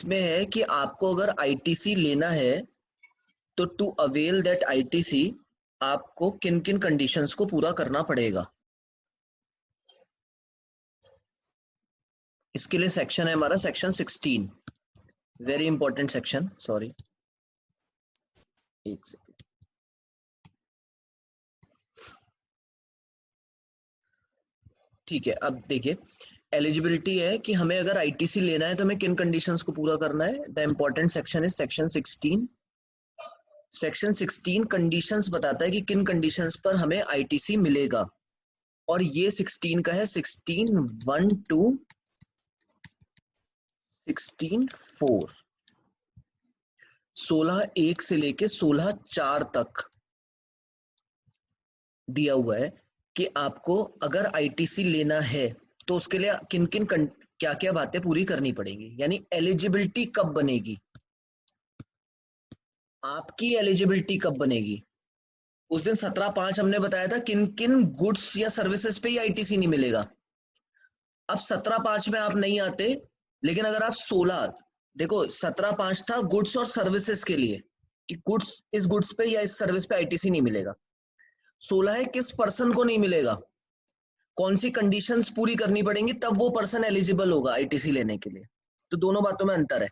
इसमें है कि आपको अगर आईटीसी लेना है तो टू अवेल दैट आईटीसी आपको किन किन कंडीशंस को पूरा करना पड़ेगा। इसके लिए सेक्शन है हमारा section 16, very important section. Sorry, एक सेकंड। ठीक है, अब देखिए एलिजिबिलिटी है कि हमें अगर आईटीसी लेना है तो हमें किन कंडीशंस को पूरा करना है। The important section is section 16। Section 16 conditions बताता है कि किन कंडीशंस पर हमें आईटीसी मिलेगा, और ये 16 का है 16(1) to 16(4), 16(1) से लेके 16(4) तक दिया हुआ है कि आपको अगर आईटीसी लेना है तो उसके लिए किन किन क्या क्या बातें पूरी करनी पड़ेंगी, यानी एलिजिबिलिटी कब बनेगी, आपकी एलिजिबिलिटी कब बनेगी। उस दिन 17(5) हमने बताया था किन किन गुड्स या सर्विसेज पे ही आईटीसी नहीं मिलेगा। अब 17(5) में आप नहीं आते, लेकिन अगर आप 16, देखो 17(5) था गुड्स और सर्विसेज के लिए कि गुड्स, इस गुड्स पे या इस सर्विस पे आईटीसी नहीं मिलेगा। 16 है किस पर्सन को नहीं मिलेगा, कौन सी कंडीशंस पूरी करनी पड़ेंगी तब वो पर्सन एलिजिबल होगा आईटीसी लेने के लिए। तो दोनों बातों में अंतर है।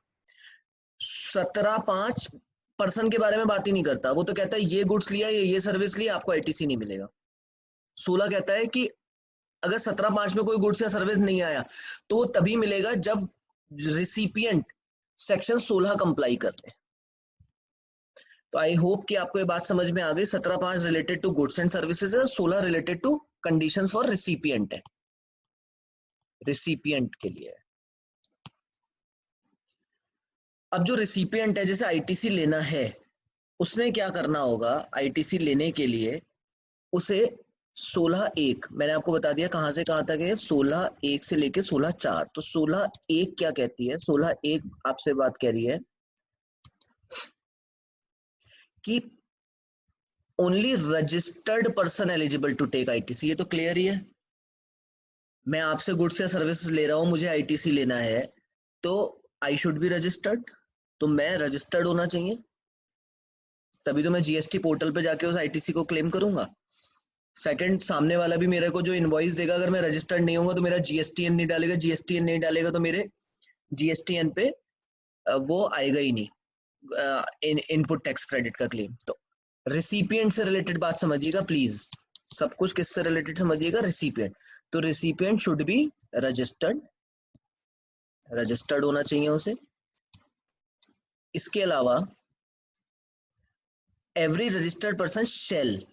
17(5) पर्सन के बारे में बात ही नहीं करता, वो तो कहता है ये गुड्स लिया ये सर्विस लिया आपको आईटीसी नहीं मिलेगा। 16 कहता है कि अगर 17(5) में कोई गुड्स या सर्विस नहीं आया तो वो तभी मिलेगा जब रिसिपिएंट सेक्शन 16 कंप्लाई कर ले। तो आई होप कि आपको ये बात समझ में आ गई। 17(5) related to goods and services है, 16 related to conditions for recipient है, रिसिपिएंट के लिए। अब जो रिसिपिएंट है, जैसे आईटीसी लेना है, उसने क्या करना होगा आईटीसी लेने के लिए, उसे 16(1) मैंने आपको बता दिया कहां से कहां तक है, 16(1) से लेके 16(4). तो 16(1) क्या कहती है, 16(1) आपसे बात कह रही है कि only registered person eligible to take ITC. ये तो क्लियर ही है। मैं आपसे गुड्स या सर्विसेज ले रहा हूं, मुझे आईटीसी लेना है, तो आई शुड बी रजिस्टर्ड, तो मैं रजिस्टर्ड होना चाहिए, तभी तो मैं जीएसटी पोर्टल पे जाके उस आईटीसी को क्लेम करूंगा। सेकंड, सामने वाला भी मेरे को जो इनवॉइस देगा, अगर मैं रजिस्टर्ड नहीं होऊंगा तो मेरा जीएसटीएन नहीं डालेगा, जीएसटीएन नहीं डालेगा तो मेरे जीएसटीएन पे वो आएगा ही नहीं इनपुट टैक्स क्रेडिट का क्लेम। तो रिसिपिएंट से रिलेटेड बात समझिएगा प्लीज, सब कुछ किससे रिलेटेड समझिएगा, रिसिपिएंट। तो recipient should be registered, registered होना चाहिए उसे। इसके अलावा एवरी रजिस्टर्ड पर्सन शेल,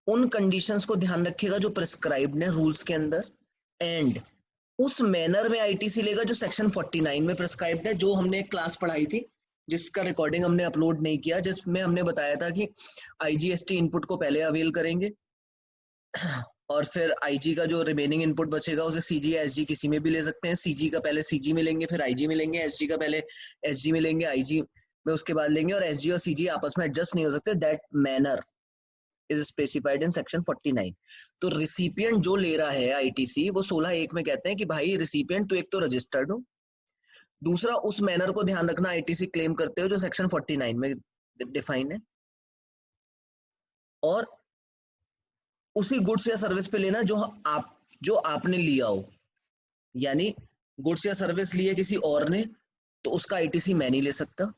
उन कंडीशंस को ध्यान रखिएगा जो प्रिस्क्राइब्ड है रूल्स के अंदर, एंड उस मैनर में आईटीसी लेगा जो सेक्शन 49 में प्रिस्क्राइब्ड है, जो हमने एक क्लास पढ़ाई थी जिसका रिकॉर्डिंग हमने अपलोड नहीं किया, जिसमें हमने बताया था कि आईजीएसटी इनपुट को पहले अवेल करेंगे और फिर आईजी का जो रिमेनिंग इनपुट बचेगा उसे सीजी या एसजी किसी में भी ले सकते हैं। सीजी का पहले सीजी में लेंगे, फिर आईजी में लेंगे, एसजी का पहले एसजी में लेंगे, आईजी में उसके बाद लेंगे, और एसजी और सीजी आपस में एडजस्ट नहीं हो सकते। That manner is specified in section 49। तो रिसिपिएंट जो ले रहा है आईटीसी, वो 16(1) में कहते हैं कि भाई रिसिपिएंट तो एक तो रजिस्टर्ड हो, दूसरा उस मैनर को ध्यान रखना आईटीसी क्लेम करते हो जो सेक्शन 49 में डिफाइन है, और उसी गुड्स या सर्विस पे लेना जो आपने लिया हो। यानी गुड्स या सर्विस लिए किसी और ने तो उसका आईटीसी मैं नहीं ले सकता।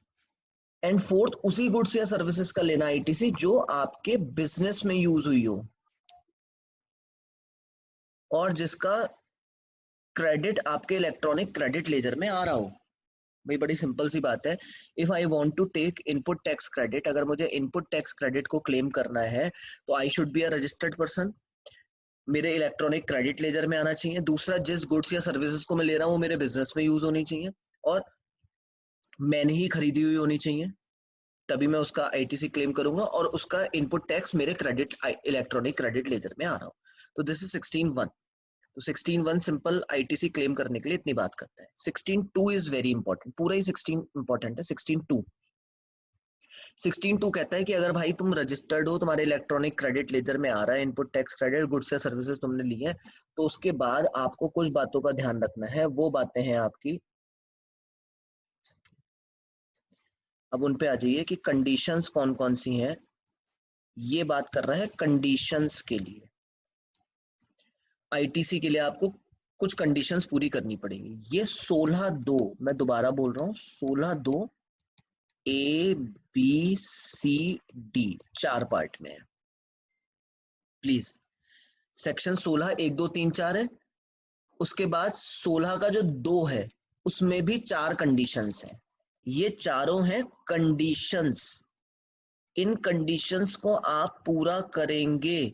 एंड फोर्थ, उसी गुड्स या सर्विसेज का लेना आईटीसी जो आपके बिजनेस में यूज हुई हो और जिसका क्रेडिट आपके इलेक्ट्रॉनिक क्रेडिट लेजर में आ रहा हो। भाई बड़ी सिंपल सी बात है। If I want to take input tax credit, अगर मुझे इनपुट टैक्स क्रेडिट को क्लेम करना है तो I should be a registered person, मेरे इलेक्ट्रॉनिक क्रेडिट लेजर में आना चाहिए। दूसरा, जिस गुड्स या सर्विसेज को मैं ले रहा हूँ वो मेरे बिजनेस में यूज होनी चाहिए और मैंने ही खरीदी हुई होनी चाहिए, तभी मैं उसका आईटीसी क्लेम करूंगा और उसका इनपुट टैक्स मेरे क्रेडिट इलेक्ट्रॉनिक क्रेडिट लेजर में आ रहा हो। तो दिस इज 16(1). तो 16(1) सिंपल आईटीसी क्लेम करने के लिए इतनी बात करता है। 16(2) इज वेरी इंपॉर्टेंट, पूरा ही 16 इंपॉर्टेंट है। 16(2) कहता है कि अगर भाई तुम रजिस्टर्ड हो, तुम्हारे इलेक्ट्रॉनिक क्रेडिट लेजर में आ रहा है इनपुट टैक्स क्रेडिट, गुड्स या सर्विसेज तुमने ली है, तो उसके बाद आपको कुछ बातों का ध्यान रखना है। वो बातें हैं आपकी अब उन पे आ जाइए कि कंडीशंस कौन कौन सी हैं। ये बात कर रहा है कंडीशंस के लिए। आईटीसी के लिए आपको कुछ कंडीशंस पूरी करनी पड़ेंगी। ये 16(2), मैं दोबारा बोल रहा हूँ, 16(2) A B C D 4 part में है। प्लीज, सेक्शन 16 1 2 3 4 है। उसके बाद 16 का जो 2 है उसमें भी 4 कंडीशंस हैं। ये चारों हैं कंडीशंस। इन कंडीशंस को आप पूरा करेंगे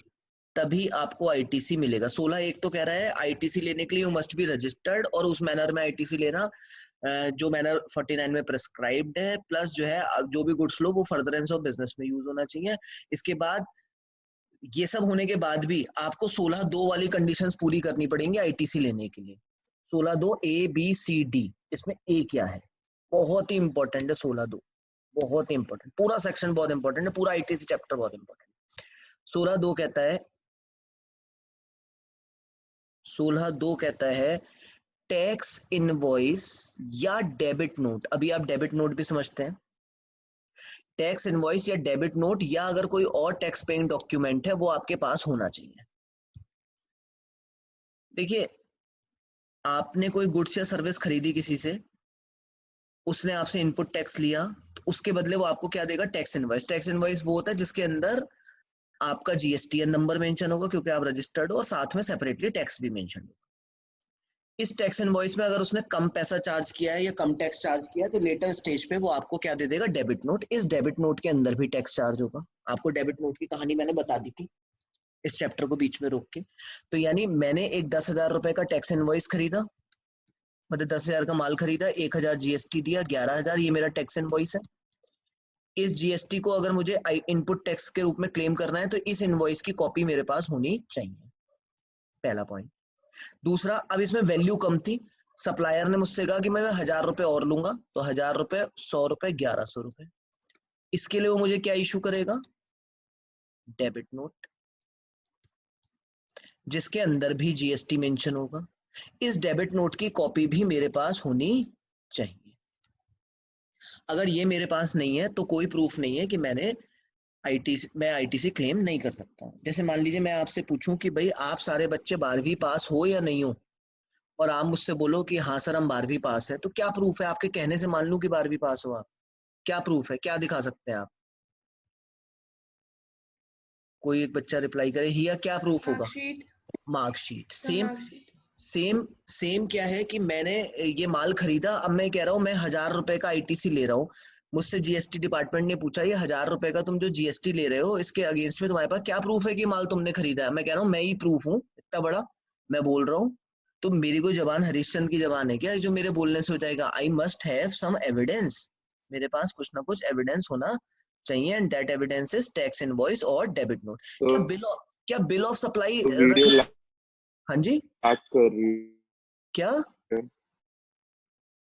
तभी आपको आईटीसी मिलेगा। 16(1) तो कह रहा है आईटीसी लेने के लिए यू मस्ट बी रजिस्टर्ड, और उस मैनर में आईटीसी लेना जो मैनर 49 में प्रेस्क्राइब्ड है, प्लस जो है जो भी गुड्स लो वो फर्दरेंस ऑफ बिजनेस में यूज होना चाहिए। इसके बाद ये सब होने के बाद भी आपको 16(2) वाली कंडीशंस पूरी करनी पड़ेंगी आईटीसी लेने के लिए। 16(2) ए बी सी डी, इसमें ए क्या है, बहुत ही इंपॉर्टेंट है 16(2), बहुत ही इंपॉर्टेंट। पूरा सेक्शन बहुत इंपॉर्टेंट है, पूरा आईटीसी चैप्टर बहुत इंपॉर्टेंट। 16(2) कहता है, 16(2) कहता है टैक्स इनवॉइस या डेबिट नोट। अभी आप डेबिट नोट भी समझते हैं। टैक्स इनवॉइस या डेबिट नोट या अगर कोई और टैक्स पेइंग डॉक्यूमेंट है वो आपके पास होना चाहिए। देखिए, आपने कोई गुड्स या सर्विस खरीदी किसी से, उसने आपसे इनपुट टैक्स लिया, तो उसके बदले वो आपको क्या देगा, टैक्स इनवॉइस। टैक्स इनवॉइस वो होता है जिसके अंदर आपका जीएसटीएन नंबर मेंशन होगा क्योंकि आप रजिस्टर्ड हो, और साथ में सेपरेटली टैक्स भी मेंशन होगा। इस टैक्स इनवॉइस में अगर उसने कम पैसा चार्ज किया है या कम टैक्स चार्ज किया है तो लेटर स्टेज पे वो आपको क्या दे देगा, डेबिट नोट। इस डेबिट नोट के अंदर भी टैक्स चार्ज होगा। आपको डेबिट नोट की कहानी मैंने बता दी थी इस चैप्टर को बीच में रोक के। तो यानी मैंने एक 10,000 रुपए का टैक्स इनवॉइस खरीदा, मतलब 10,000 का माल खरीदा, 1,000 जीएसटी दिया, 11,000 ये मेरा टैक्स इनवॉइस है। इस जीएसटी को अगर मुझे इनपुट टैक्स के रूप में क्लेम करना है तो इस इनवॉइस की कॉपी मेरे पास होनी चाहिए, पहला पॉइंट। दूसरा, अब इसमें वैल्यू कम थी, सप्लायर ने मुझसे कहा कि मैं 1,000 रुपए और लूंगा, तो 1,000 रुपए, 100 रुपए, 1,100 रुपए। इसके लिए वो मुझे क्या इशू करेगा, डेबिट नोट, जिसके अंदर भी जीएसटी मेंशन होगा। इस डेबिट नोट की कॉपी भी मेरे पास होनी चाहिए। अगर ये मेरे पास नहीं है तो कोई प्रूफ नहीं है कि मैं आईटीसी क्लेम नहीं कर सकता हूँ। जैसे मान लीजिए मैं आपसे पूछूं कि भाई आप सारे बच्चे 12वीं पास हो या नहीं हो, और आप मुझसे बोलो कि हाँ सर हम 12वीं पास है, तो क्या प्रूफ है, आपके कहने से मान लूं कि 12वीं पास हो आप, क्या प्रूफ है, क्या दिखा सकते हैं आप? कोई एक बच्चा रिप्लाई करे, हिया क्या प्रूफ होगा? मार्कशीट। मार्कशीट। सम सेम मार्कशीट। सेम सेम क्या है कि मैंने ये माल खरीदा, अब मैं कह रहा हूँ मैं 1,000 रुपए का आईटीसी ले रहा हूँ, मुझसे जीएसटी डिपार्टमेंट ने पूछा ये 1,000 रुपए का तुम जो जीएसटी ले रहे हो इसके अगेंस्ट में तुम्हारे पास क्या प्रूफ है कि माल तुमने खरीदा है? मैं कह रहा हूँ मैं ही प्रूफ हूँ, इतना बड़ा मैं बोल रहा हूँ। तो मेरी कोई जबान हरिश्चंद्र की जबान है क्या जो मेरे बोलने से हो जाएगा? I must have some evidence, मेरे पास कुछ ना कुछ एविडेंस होना चाहिए, and that evidence is tax invoice और डेबिट नोट। क्या बिल ऑफ सप्लाई तो वीडियो रखना? हाँ जी, लैग कर रही क्या? है।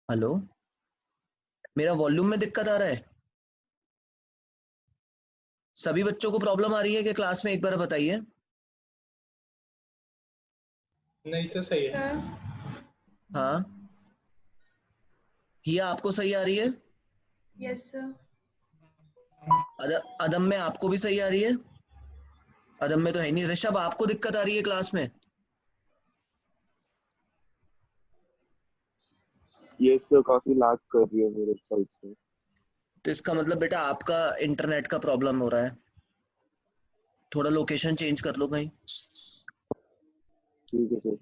हेलो, मेरा वॉल्यूम में दिक्कत आ रहा है? सभी बच्चों को प्रॉब्लम आ रही है कि क्लास में, एक बार बताइए। नहीं सर, सही है। हाँ, हिया आपको सही आ रही है? Yes sir. अदम में आपको भी सही आ रही है? अदम में तो है नहीं। ऋषभ आपको दिक्कत आ रही है क्लास में? ये सर काफी लैग कर रही है मेरे साइड से। तो इसका मतलब बेटा आपका इंटरनेट का प्रॉब्लम हो रहा है, थोड़ा लोकेशन चेंज कर लो कहीं। ठीक है सर।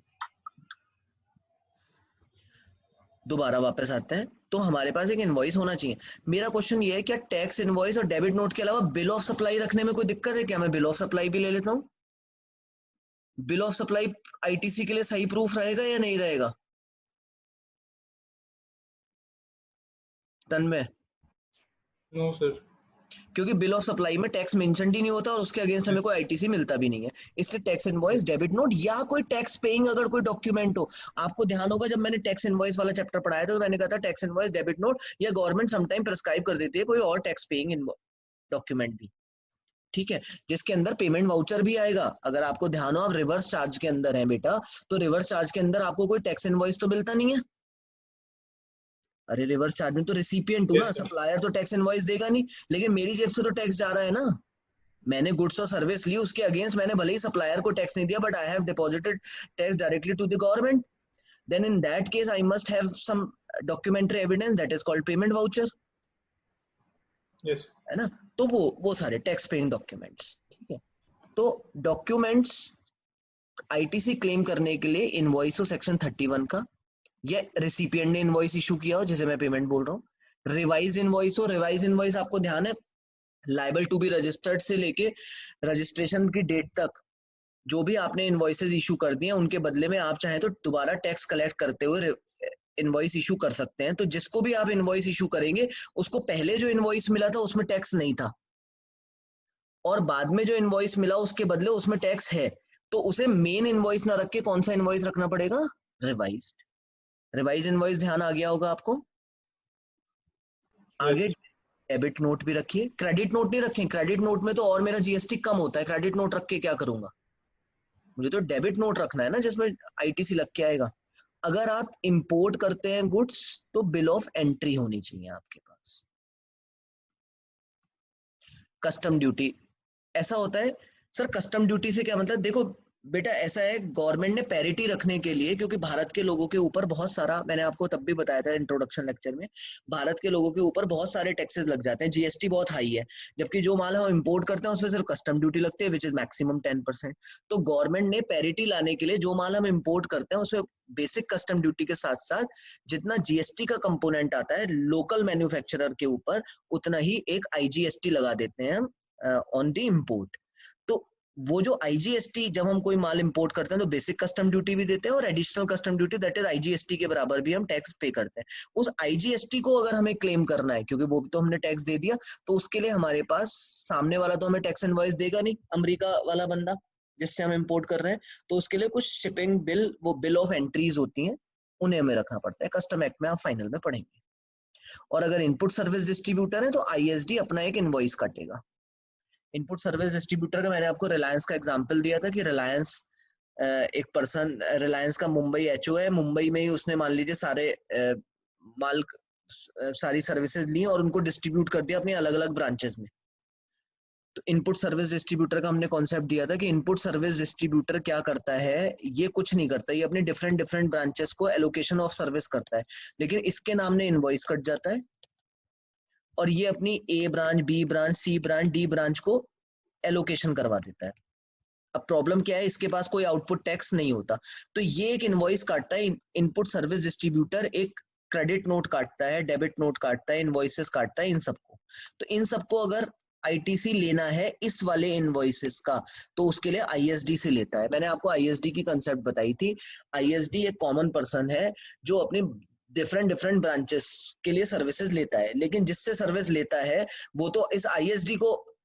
दोबारा वापस आते हैं, तो हमारे पास एक इनवॉइस होना चाहिए। मेरा क्वेश्चन ये है, क्या टैक्स इनवॉइस और डेबिट नोट के अलावा बिल ऑफ सप्लाई रखने में कोई दिक्कत है क्या? मैं बिल ऑफ सप्लाई भी ले लेता हूँ। बिल ऑफ सप्लाई आईटीसी के लिए सही प्रूफ रहेगा या नहीं रहेगा? तन्मय, नो सर। क्योंकि बिल ऑफ सप्लाई में टैक्स मेंशन ही नहीं होता और उसके अगेंस्ट हमें कोई आईटीसी मिलता भी नहीं है, इसलिए टैक्स इनवॉइस, डेबिट नोट या कोई टैक्स पेइंग अगर कोई डॉक्यूमेंट हो। आपको ध्यान होगा जब मैंने टैक्स इनवॉइस वाला चैप्टर पढ़ाया था तो मैंने कहा था टैक्स इनवॉइस, डेबिट नोट, या गवर्नमेंट समटाइम प्रेस्क्राइब कर देती है कोई और टैक्स पेइंग डॉक्यूमेंट भी, ठीक है, जिसके अंदर पेमेंट वाउचर भी आएगा। अगर आपको ध्यान हो, आप रिवर्स चार्ज के अंदर है बेटा, तो रिवर्स चार्ज के अंदर आपको कोई टैक्स इनवॉइस तो मिलता नहीं है। अरे रिवर्स चार्ज में तो रिसिपिएंट हूँ Yes, ना, sir. सप्लायर तो टैक्स इनवॉइस देगा नहीं, लेकिन मेरी जेब से तो टैक्स जा रहा है ना। मैंने गुड्स और सर्विस ली, उसके अगेंस्ट मैंने भले ही सप्लायर को टैक्स नहीं दिया, but I have deposited tax directly to the government. Then in that case I must have some documentary evidence, that is called payment voucher, Yes. है ना। तो वो सारे टैक्स पेइंग डॉक्यूमेंट्स, ठीक है। तो डॉक्यूमेंट्स आईटीसी क्लेम करने के लिए इनवॉइस हो सेक्शन 31 का, या रेसिपिएंट ने इनवॉइस इशू किया हो, जैसे मैं पेमेंट बोल रहा हूँ। रिवाइज इनवॉइस हो, रिवाइज इनवॉइस आपको ध्यान है लायबल टू बी रजिस्टर्ड से लेके रजिस्ट्रेशन की डेट तक जो भी आपने इनवॉइसेस इशू कर दिए उनके बदले में आप चाहें तो दोबारा टैक्स कलेक्ट करते हुए इनवॉइस इशू कर सकते हैं। तो जिसको भी आप इनवॉइस इशू करेंगे उसको पहले जो इनवॉइस मिला था उसमें टैक्स नहीं था, और बाद में जो इनवॉइस मिला उसके बदले उसमें टैक्स है, तो उसे मेन इनवॉइस ना रख के कौन सा इनवॉइस रखना पड़ेगा, रिवाइज्ड। रिवाइज इनवॉइस ध्यान आ गया होगा आपको। आगे Yes. डेबिट नोट भी रखिए, क्रेडिट नोट नहीं रखें, क्रेडिट नोट में तो और मेरा जीएसटी कम होता है, क्रेडिट नोट रख के क्या करूंगा, मुझे तो डेबिट नोट रखना है ना जिसमें आईटीसी लग के आएगा। अगर आप इंपोर्ट करते हैं गुड्स तो बिल ऑफ एंट्री होनी चाहिए आपके पास। कस्टम ड्यूटी, ऐसा होता है सर, कस्टम ड्यूटी से क्या मतलब, देखो बेटा ऐसा है, गवर्नमेंट ने पैरिटी रखने के लिए, क्योंकि भारत के लोगों के ऊपर बहुत सारा, मैंने आपको तब भी बताया था इंट्रोडक्शन लेक्चर में, भारत के लोगों के ऊपर बहुत सारे टैक्सेस लग जाते हैं, जीएसटी बहुत हाई है, जबकि जो माल हम इंपोर्ट करते हैं उसमें सिर्फ कस्टम ड्यूटी लगती है विच इज मैक्सिमम 10%। तो गवर्नमेंट ने पैरिटी लाने के लिए जो माल हम इंपोर्ट करते हैं उसमें बेसिक कस्टम ड्यूटी के साथ साथ जितना जीएसटी का कंपोनेंट आता है लोकल मैन्युफैक्चरर के ऊपर, उतना ही एक आईजीएसटी लगा देते हैं ऑन द इम्पोर्ट। तो वो जो आईजीएसटी, जब हम कोई माल इंपोर्ट करते हैं तो बेसिक कस्टम ड्यूटी भी देते हैं और additional custom duty that is IGST के बराबर भी हम टैक्स पे करते हैं। उस आईजीएसटी को अगर हमें क्लेम करना है, क्योंकि वो भी तो हमने टैक्स दे दिया, तो उसके लिए हमारे पास सामने वाला तो हमें टैक्स इनवॉइस देगा नहीं, अमेरिका वाला बंदा जिससे हम इंपोर्ट कर रहे हैं, तो उसके लिए कुछ शिपिंग बिल, वो बिल ऑफ एंट्रीज होती हैं, उन्हें हमें रखना पड़ता है। कस्टम एक्ट में आप फाइनल में पढ़ेंगे। और अगर इनपुट सर्विस डिस्ट्रीब्यूटर है तो आईएसडी अपना एक इनवॉइस काटेगा। इनपुट सर्विस डिस्ट्रीब्यूटर का मैंने आपको रिलायंस का एग्जांपल दिया था कि रिलायंस एक पर्सन, रिलायंस का मुंबई एचओ है, मुंबई में ही उसने मान लीजिए सारे माल, सारी सर्विसेज ली और उनको डिस्ट्रीब्यूट कर दिया अपनी अलग अलग ब्रांचेस में। तो इनपुट सर्विस डिस्ट्रीब्यूटर का हमने कॉन्सेप्ट दिया था कि इनपुट सर्विस डिस्ट्रीब्यूटर क्या करता है, ये कुछ नहीं करता, ये अपनी डिफरेंट डिफरेंट ब्रांचेस को एलोकेशन ऑफ सर्विस करता है, लेकिन इसके नाम ने इनवॉइस कट जाता है और ये अपनी ए ब्रांच, बी ब्रांच, सी ब्रांच, डी ब्रांच को एलोकेशन करवा देता है। अब प्रॉब्लम क्या है, इसके पास कोई आउटपुट टैक्स नहीं होता, तो ये एक इनवॉइस काटता है। इनपुट सर्विस डिस्ट्रीब्यूटर एक क्रेडिट नोट काटता है, डेबिट नोट काटता है, इनवॉइसेस काटता है, इन सबको। तो इन सबको अगर आईटीसी लेना है इस वाले इनवॉइसेस का, तो उसके लिए आईएसडी से लेता है। मैंने आपको आईएसडी की कंसेप्ट बताई थी। आईएसडी एक कॉमन पर्सन है जो अपनी डिफरेंट डिफरेंट ब्रांचेस के लिए सर्विसेज लेता है, लेकिन जिससे सर्विस लेता है वो तो इस आईएसडी को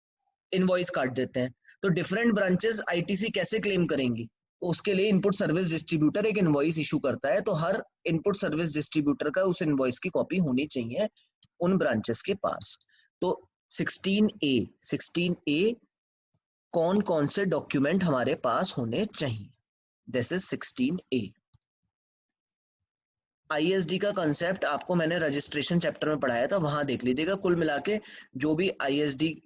इनवॉइस काट देते हैं। तो डिफरेंट ब्रांचेस आईटीसी कैसे क्लेम करेंगी, तो उसके लिए इनपुट सर्विस डिस्ट्रीब्यूटर एक इनवॉइस इशू करता है। तो हर इनपुट सर्विस डिस्ट्रीब्यूटर का उस इनवॉइस की कॉपी होनी चाहिए उन ब्रांचेस के पास। तो 16A कौन कौन से डॉक्यूमेंट हमारे पास होने चाहिए, दिस इज 16A। आईएसडी का कंसेप्ट आपको मैंने रजिस्ट्रेशन चैप्टर में पढ़ाया था, वहां देख लीजिएगा। कुल मिला के जो भी आईएसडी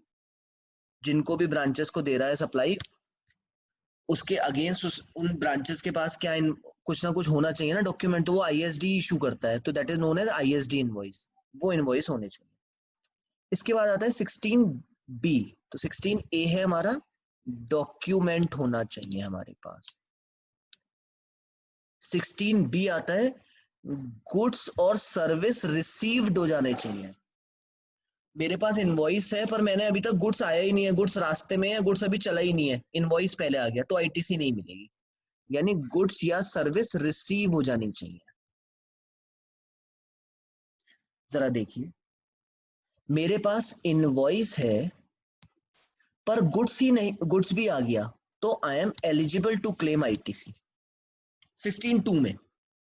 जिनको भी ब्रांचेस को दे रहा है सप्लाई, उसके अगेंस्ट उन ब्रांचेस के पास क्या कुछ ना कुछ होना चाहिए ना डॉक्यूमेंट, तो वो आईएसडी इशू करता है, तो that is known as ISD invoice, वो इनवॉइस होने चाहिए। इसके बाद आता है 16B। तो 16A है हमारा डॉक्यूमेंट होना चाहिए हमारे पास। 16B आता है गुड्स और सर्विस रिसीव्ड हो जाने चाहिए। मेरे पास इनवॉइस है पर मैंने अभी तक गुड्स आया ही नहीं है, गुड्स रास्ते में है, गुड्स अभी चला ही नहीं है, इनवॉइस पहले आ गया, तो आईटीसी नहीं मिलेगी। यानी गुड्स या सर्विस रिसीव हो जानी चाहिए। जरा देखिए, मेरे पास इनवॉइस है पर गुड्स ही नहीं, गुड्स भी आ गया, तो I am eligible to claim ITC. 16(2) में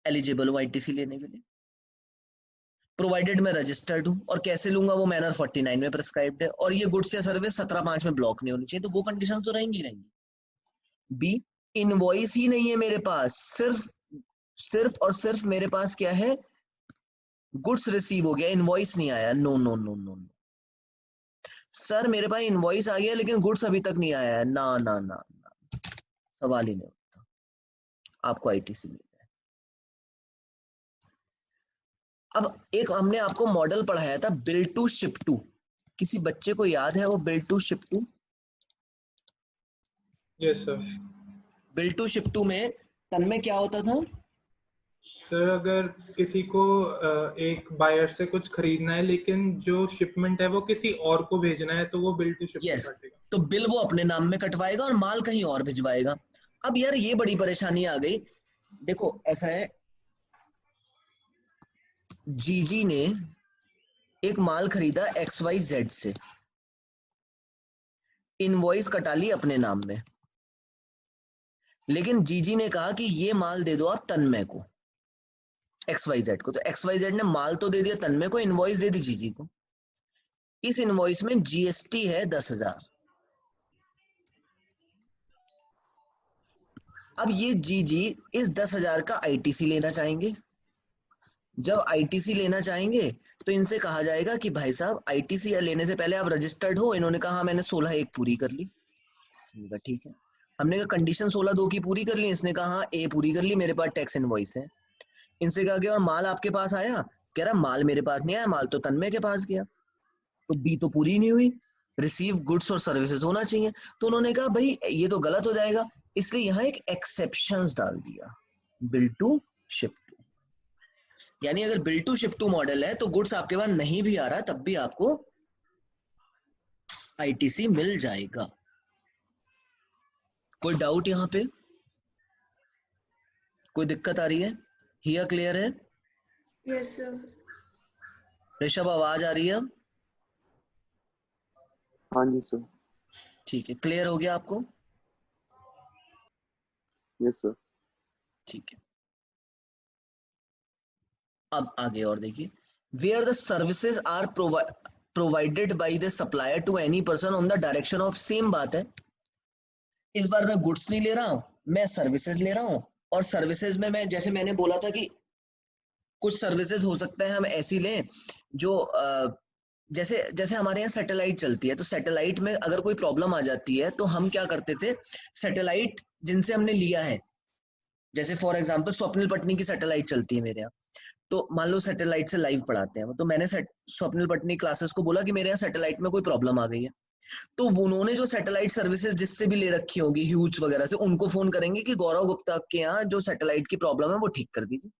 एलिजिबल हूं आईटीसी लेने के लिए, प्रोवाइडेड मैं रजिस्टर्ड हूं, और कैसे लूंगा वो मैनर 49 में प्रिस्क्राइब्ड है, और ये गुड्स या सर्विस 17(5) में ब्लॉक नहीं होनी चाहिए, तो वो कंडीशन तो रहेंगी रहेंगी। बी, इनवॉइस ही नहीं है मेरे पास, सिर्फ और सिर्फ मेरे पास क्या है, गुड्स रिसीव हो गया, इनवॉइस नहीं आया, no no no no no. Sir मेरे पास इनवॉइस आ गया लेकिन गुड्स अभी तक नहीं आया है, ना ना ना ना, सवाल ही नहीं होता, आपको आईटीसी मिल जाए। अब एक हमने आपको मॉडल पढ़ाया था बिल्ड टू शिप टू, किसी बच्चे को याद है वो billed to ship to? Yes, sir. Billed to ship to में तन्मय क्या होता था? सर अगर किसी को एक बायर से कुछ खरीदना है लेकिन जो शिपमेंट है वो किसी और को भेजना है तो वो बिल टू शिप यस, काटेगा। तो बिल वो अपने नाम में कटवाएगा और माल कहीं और भिजवाएगा। अब यार ये बड़ी परेशानी आ गई। देखो ऐसा है, जीजी ने एक माल खरीदा XYZ से, इनवॉइस कटा ली अपने नाम में, लेकिन जीजी ने कहा कि ये माल दे दो आप तन्मय को, XYZ को। तो XYZ ने माल तो दे दिया तन्मय को, इनवॉइस दे दी जीजी को। इस इनवॉइस में जीएसटी है 10,000। अब ये जीजी इस 10,000 का आईटीसी लेना चाहेंगे। जब आईटीसी लेना चाहेंगे तो इनसे कहा जाएगा कि भाई साहब आईटीसी लेने से पहले आप रजिस्टर्ड हो। इन्होंने कहा मैंने 16(1) पूरी कर ली। ठीक है, हमने कहा कंडीशन 16(2) की पूरी कर ली। इसने कहा हाँ ए पूरी कर ली, मेरे पास टैक्स इनवॉइस है। इनसे कहा गया और माल आपके पास आया? कह रहा माल मेरे पास नहीं आया, माल तो तन्मय के पास गया। तो बी तो पूरी नहीं हुई, रिसीव गुड्स और सर्विसेज होना चाहिए। तो उन्होंने कहा भाई ये तो गलत हो जाएगा, इसलिए यहाँ एक एक्सेप्शंस डाल दिया, बिल टू शिप टू। यानी अगर bill to ship to model है तो गुड्स आपके पास नहीं भी आ रहा तब भी आपको आईटीसी मिल जाएगा। कोई डाउट यहाँ पे? कोई दिक्कत आ रही है? हियर क्लियर है? Yes sir. ऋषभ आवाज आ रही है? हाँ जी सर। ठीक है, क्लियर हो गया आपको? Yes sir. ठीक है, अब आगे और देखिए, where the services are provided by the supplier to any person on the direction of, same बात है। इस बार मैं गुड्स नहीं ले रहा हूं, मैं सर्विसेज ले रहा हूं। और सर्विसेज में मैं जैसे मैंने बोला था कि कुछ सर्विसेज हो सकता है हम ऐसी लें जो जैसे जैसे हमारे यहाँ सैटेलाइट चलती है, तो सैटेलाइट में अगर कोई प्रॉब्लम आ जाती है तो हम क्या करते थे, सैटेलाइट जिनसे हमने लिया है, जैसे फॉर एग्जांपल स्वप्निल पटनी की सैटेलाइट चलती है मेरे यहाँ, तो मान लो सैटेलाइट से लाइव पढ़ाते हैं, तो मैंने स्वप्निल पटनी क्लासेस को बोला कि मेरे यहाँ सैटेलाइट में कोई प्रॉब्लम आ गई है। तो उन्होंने जो सैटेलाइट सर्विसेज जिससे भी ले रखी होगी ह्यूज वगैरह से, उनको फोन करेंगे कि गौरव गुप्ता के यहाँ जो सैटेलाइट की प्रॉब्लम है वो ठीक कर दीजिए।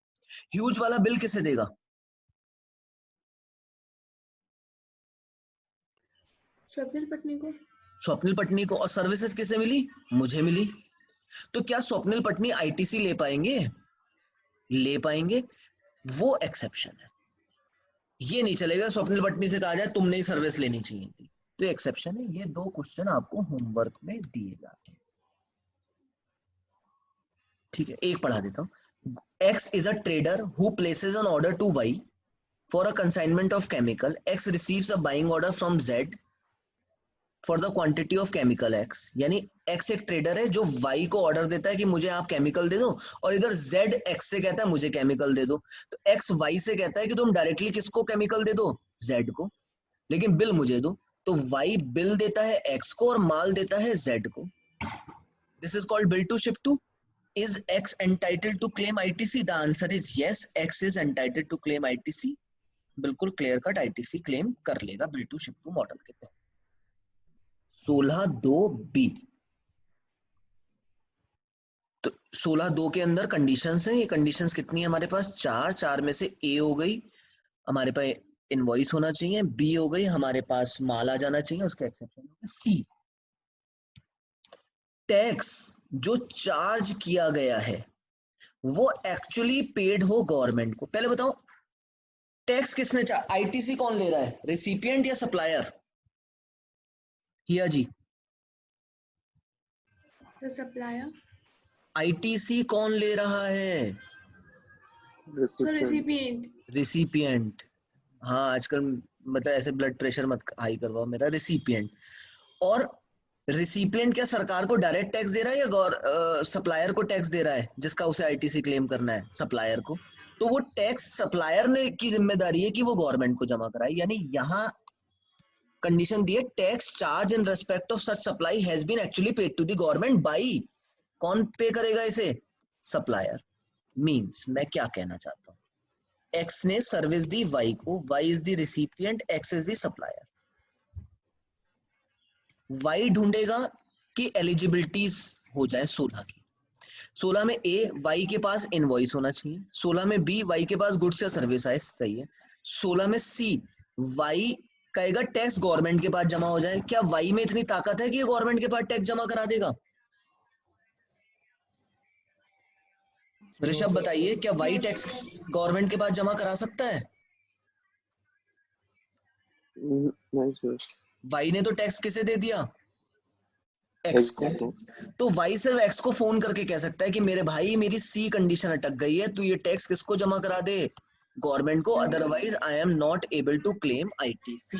ह्यूज वाला बिल किसे देगा? स्वप्निल पटनी को। स्वप्निल पटनी को। और सर्विसेज किसे मिली? मुझे मिली। तो क्या स्वप्निल पटनी आईटीसी ले पाएंगे? ले पाएंगे, वो एक्सेप्शन है। ये नहीं चलेगा स्वप्निल पटनी से कहा जाए तुमने ही सर्विस लेनी चाहिए थी, तो एक्सेप्शन है। ये दो क्वेश्चन आपको होमवर्क में दिए जाते हैं, ठीक है। एक पढ़ा देता हूं। X is a trader who places an order to Y for a consignment of chemical. X receives a buying order from Z for the quantity of chemical X। यानी X एक ट्रेडर है जो Y को order देता है कि मुझे आप केमिकल दे दो, और इधर Z X से कहता है मुझे केमिकल दे दो। तो X Y से कहता है कि तुम डायरेक्टली किसको केमिकल दे दो? Z को, लेकिन बिल मुझे दो। तो Y बिल देता है X को और माल देता है Z को। This is called bill to ship to. Is X entitled to claim ITC? The answer is yes, X is entitled to claim ITC। बिल्कुल क्लियर कट ITC क्लेम कर लेगा bill to ship to model के तहत। 16(2)B। तो 16(2) के अंदर conditions हैं। ये कंडीशंस कितनी है हमारे पास? 4 में से A हो गई, हमारे पास इनवॉइस होना चाहिए, B हो गई, हमारे पास माल आ जाना चाहिए, उसका एक्सेप्शन होगा C। टैक्स जो चार्ज किया गया है वो एक्चुअली पेड हो गवर्नमेंट को। पहले बताओ टैक्स किसने आईटीसी कौन ले रहा है, रेसिपिएंट या सप्लायर? हिया जी, द सप्लायर। आईटीसी कौन ले रहा है? Sir recipient. रेसिपिएंट। हाँ आजकल मतलब ऐसे ब्लड प्रेशर मत हाई करवाओ मेरा, रेसिपिएंट। और रिसिपिएंट क्या सरकार को डायरेक्ट टैक्स दे रहा है या सप्लायर को टैक्स दे रहा है जिसका उसे आईटीसी क्लेम करना है सप्लायर को? तो वो टैक्स सप्लायर ने की जिम्मेदारी है कि वो गवर्नमेंट को जमा कराए। यानी यहाँ कंडीशन दी है tax charge in respect of such supply has been actually paid to the government by, कौन पे करेगा इसे? सप्लायर। मींस मैं क्या कहना चाहता हूँ, एक्स ने सर्विस दी वाई को, Y is the recipient, X is the supplier. Y ढूंढेगा कि एलिजिबिलिटीज हो जाए 16 की। 16 में ए, वाई के पास इनवॉइस होना चाहिए। 16 में बी, वाई के पास गुड्स या सर्विस है, सही है। 16 में सी, वाई कहेगा टैक्स गवर्नमेंट के पास जमा हो जाए। क्या वाई में इतनी ताकत है कि गवर्नमेंट के पास टैक्स जमा करा देगा? ऋषभ बताइए, क्या वाई टैक्स गवर्नमेंट के पास जमा करा सकता है? नहीं सर। वाई ने तो टैक्स किसे दे दिया? एक्स को। तो वाई सिर्फ एक्स को फोन करके कह सकता है कि मेरे भाई मेरी सी कंडीशन अटक गई है, तू ये टैक्स किसको जमा करा दे? गवर्नमेंट को, otherwise I am not able to claim ITC.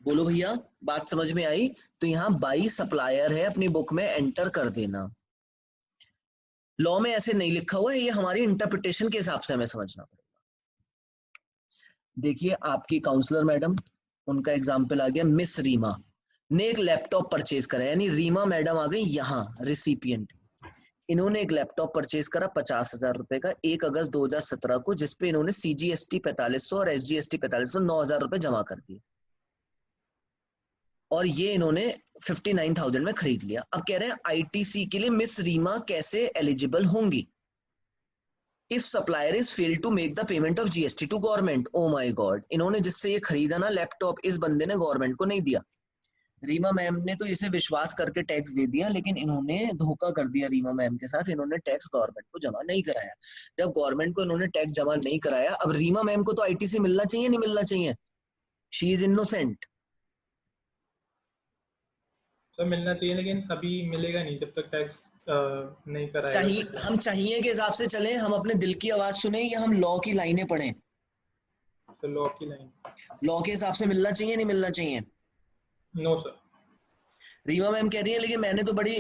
बोलो भैया, बात समझ में आई? तो यहाँ बाई सप्लायर है, अपनी बुक में एंटर कर देना। लॉ में ऐसे नहीं लिखा हुआ है, ये हमारी इंटरप्रिटेशन के हिसाब से हमें समझना पड़ेगा। देखिए आपकी काउंसलर मैडम, उनका एग्जाम्पल आ गया, मिस रीमा ने एक लैपटॉप परचेज करा, यानी रीमा मैडम आ गई यहाँ रिसिपिएंट। इन्होंने एक लैपटॉप परचेज करा 50,000 रुपए का 1 अगस्त 2017 को, जिसपे इन्होंने सीजीएसटी 4500 और एसजीएसटी 4500 9,000 रुपए जमा कर दिए और ये इन्होंने 59,000 में खरीद लिया। अब कह रहे हैं आईटीसी के लिए मिस रीमा कैसे एलिजिबल होंगी? If supplier is fail to make the payment of GST to government. Oh my god, इन्होंने जिससे ये खरीदा ना लैपटॉप, इस बंदे ने गवर्नमेंट को नहीं दिया। रीमा मैम ने तो इसे विश्वास करके टैक्स दे दिया, लेकिन इन्होंने धोखा कर दिया रीमा मैम के साथ, इन्होंने टैक्स गवर्नमेंट को जमा नहीं कराया। जब गवर्नमेंट को इन्होंने टैक्स जमा नहीं कराया, अब रीमा मैम को तो आईटीसी मिलना चाहिए, नहीं मिलना चाहिए? She is innocent. सर मिलना चाहिए, लेकिन अभी मिलेगा नहीं जब तक टैक्स नहीं कराएगा। चाहिए, हम चाहिए के हिसाब से चलें, हम अपने दिल की आवाज सुने या हम लॉ की लाइनें पढ़ें? सर लॉ की लाइन। लॉ के हिसाब से मिलना चाहिए, नहीं मिलना चाहिए? No sir. रीमा मैम कह रही है लेकिन मैंने तो बड़ी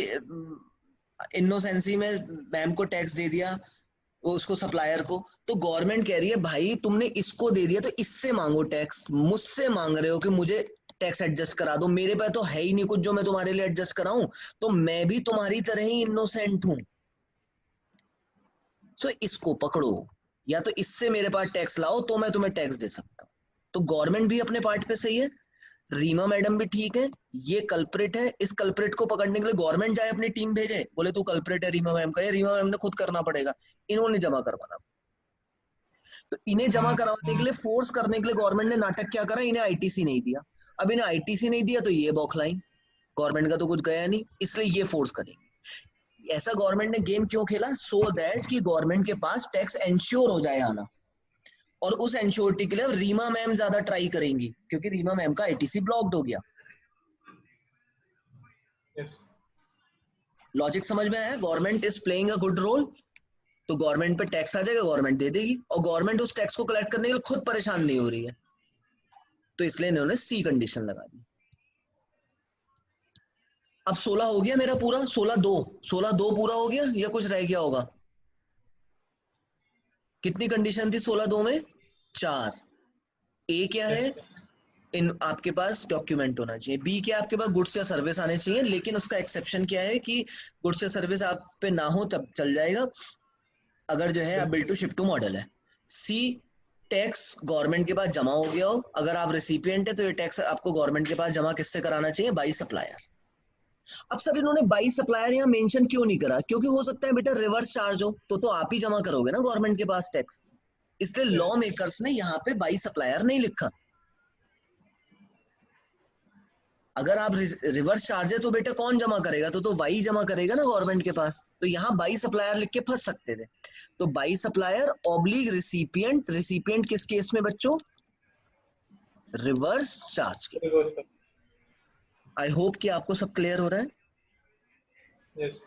इनोसेंसी में मैम को टैक्स दे दिया, वो उसको सप्लायर को। तो गवर्नमेंट कह रही है भाई तुमने इसको दे दिया तो इससे मांगो टैक्स, मुझसे मांग रहे हो कि मुझे टैक्स एडजस्ट करा दो, मेरे पे तो है ही नहीं कुछ जो मैं तुम्हारे लिए एडजस्ट कराऊं, तो मैं भी तुम्हारी तरह ही इनोसेंट हूं। सो इसको पकड़ो, या तो इससे मेरे पास टैक्स लाओ तो मैं तुम्हें टैक्स दे सकता हूं। तो गवर्नमेंट भी अपने पार्ट पे सही है, रीमा मैडम भी ठीक है, ये कल्प्रिट है। इस कल्प्रिट को पकड़ने के लिए गवर्नमेंट जाए अपनी टीम भेजे, बोले तू कल्प्रिट है रीमा मैम का, या रीमा मैम ने खुद करना पड़ेगा, इन्होंने जमा करवाना। तो इन्हें जमा करवाने के लिए, फोर्स करने के लिए गवर्नमेंट ने नाटक क्या करा, इन्हें आईटीसी नहीं दिया। अब इन्हें आईटीसी नहीं दिया तो ये बौखलाइन, गवर्नमेंट का तो कुछ गया नहीं, इसलिए ये फोर्स करेंगे। ऐसा गवर्नमेंट ने गेम क्यों खेला? सो दैट कि गवर्नमेंट के पास टैक्स एंश्योर हो जाए आना, और उस एंश्योरिटी के लिए रीमा मैम ज्यादा ट्राई करेंगी क्योंकि रीमा मैम का आईटीसी ब्लॉक्ड हो गया। यस। लॉजिक समझ में आया? Government is playing a good role, तो गवर्नमेंट पे टैक्स आ जाएगा, गवर्नमेंट दे देगी, और गवर्नमेंट उस टैक्स को कलेक्ट करने के लिए खुद परेशान नहीं हो रही है, तो इसलिए इन्होंने सी कंडीशन लगा दी। अब 16 हो गया मेरा पूरा, 16 2 पूरा हो गया या कुछ रह गया होगा? कितनी कंडीशन थी 16 2 में? 4। ए क्या है? इन आपके पास डॉक्यूमेंट होना चाहिए। बी क्या? आपके पास गुड्स या सर्विस आने चाहिए, लेकिन उसका एक्सेप्शन क्या है कि गुड्स या सर्विस आप पे ना हो तब चल जाएगा, अगर जो है आप billed to ship to model है। सी, टैक्स गवर्नमेंट के पास जमा हो गया हो, अगर आप रेसिपिएंट है तो ये टैक्स आपको गवर्नमेंट के पास जमा किससे कराना चाहिए? By supplier. अब सर इन्होंने बाई सप्लायर यहाँ मेंशन क्यों नहीं करा? क्योंकि हो सकता है बेटा रिवर्स चार्ज हो, तो आप ही जमा करोगे ना गवर्नमेंट के पास टैक्स, इसलिए लॉ मेकर्स ने यहाँ पे बाई सप्लायर नहीं लिखा। अगर आप रिवर्स चार्ज है तो बेटा कौन जमा करेगा? तो वाई जमा करेगा ना गवर्नमेंट के पास, तो यहाँ बाई सप्लायर लिख के फंस सकते थे। तो by supplier oblique recipient, recipient किस केस में बच्चों? रिवर्स चार्ज के। आई होप कि आपको सब क्लियर हो रहा है। यस।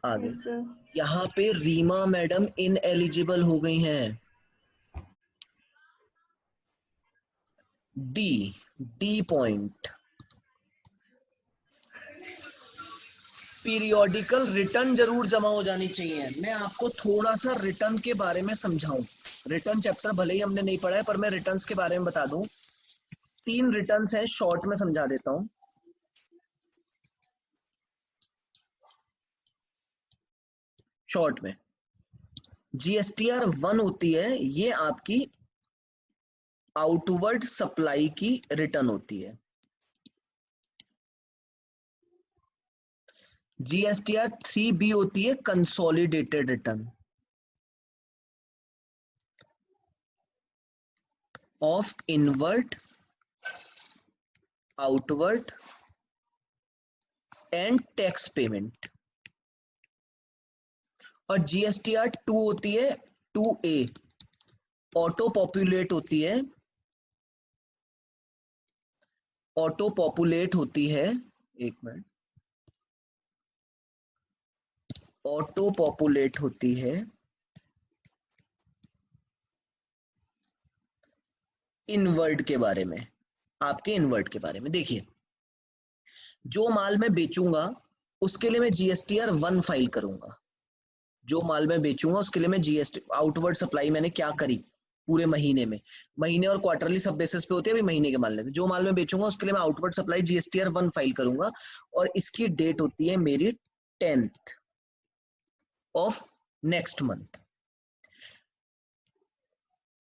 आगे Yes, sir. यहाँ पे रीमा मैडम इनएलिजिबल हो गई हैं। डी पॉइंट, पीरियोडिकल रिटर्न जरूर जमा हो जानी चाहिए। मैं आपको थोड़ा सा रिटर्न के बारे में समझाऊं। रिटर्न चैप्टर भले ही हमने नहीं पढ़ा है, पर मैं रिटर्न्स के बारे में बता दूं। 3 रिटर्न्स हैं, शॉर्ट में समझा देता हूं। शॉर्ट में जीएसटीआर 1 होती है, ये आपकी आउटवर्ड सप्लाई की रिटर्न होती है। जीएसटीआर 3B होती है consolidated return of inward, outward and tax payment. और जीएसटीआर 2 होती है 2A, ऑटो पॉपुलेट होती है, ऑटो पॉपुलेट होती है, एक मिनट, ऑटो पॉपुलेट होती है इनवर्ड के बारे में, आपके इनवर्ड के बारे में। देखिए, जो माल मैं बेचूंगा उसके लिए मैं जीएसटीआर 1 फाइल करूंगा। जो माल मैं बेचूंगा उसके लिए मैं जीएसटी, आउटवर्ड सप्लाई मैंने क्या करी पूरे महीने में, महीने और क्वार्टरली सब बेसिस पे होती है, अभी महीने के माल लेते। जो माल मैं बेचूंगा उसके लिए मैं आउटवर्ड सप्लाई जीएसटीआर 1 फाइल करूंगा, और इसकी डेट होती है मेरी 10th ऑफ नेक्स्ट मंथ।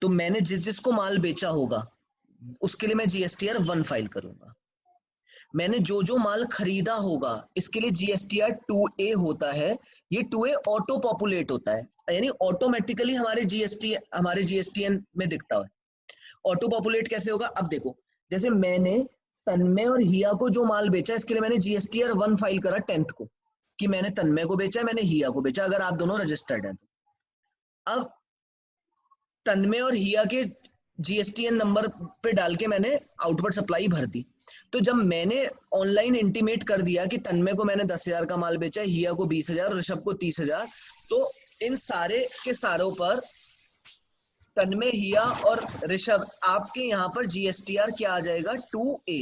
तो मैंने जिस जिसको माल बेचा होगा उसके लिए मैं जीएसटीआर 1 फाइल करूंगा। मैंने जो जो माल खरीदा होगा इसके लिए जीएसटीआर 2A होता है। ये 2A ऑटो पॉपुलेट होता है, यानी ऑटोमेटिकली हमारे जीएसटीएन में दिखता है। ऑटो पॉपुलेट कैसे होगा? अब देखो, जैसे मैंने तन्मय और हिया को जो माल बेचा, इसके लिए मैंने जीएसटीआर 1 फाइल करा 10th को, कि मैंने तन्मय को बेचा है, मैंने हिया को बेचा, अगर आप दोनों रजिस्टर्ड हैं तो। अब तन्मय और हिया के जीएसटीएन नंबर पे डाल के मैंने आउटवर्ड सप्लाई भर दी। तो जब मैंने ऑनलाइन इंटीमेट कर दिया कि तन्मय को मैंने 10,000 का माल बेचा, हिया को 20,000, ऋषभ को 30,000, तो इन सारे के सारों पर तन्मय, हिया और ऋषभ, आपके यहाँ पर जीएसटीआर क्या आ जाएगा? 2A।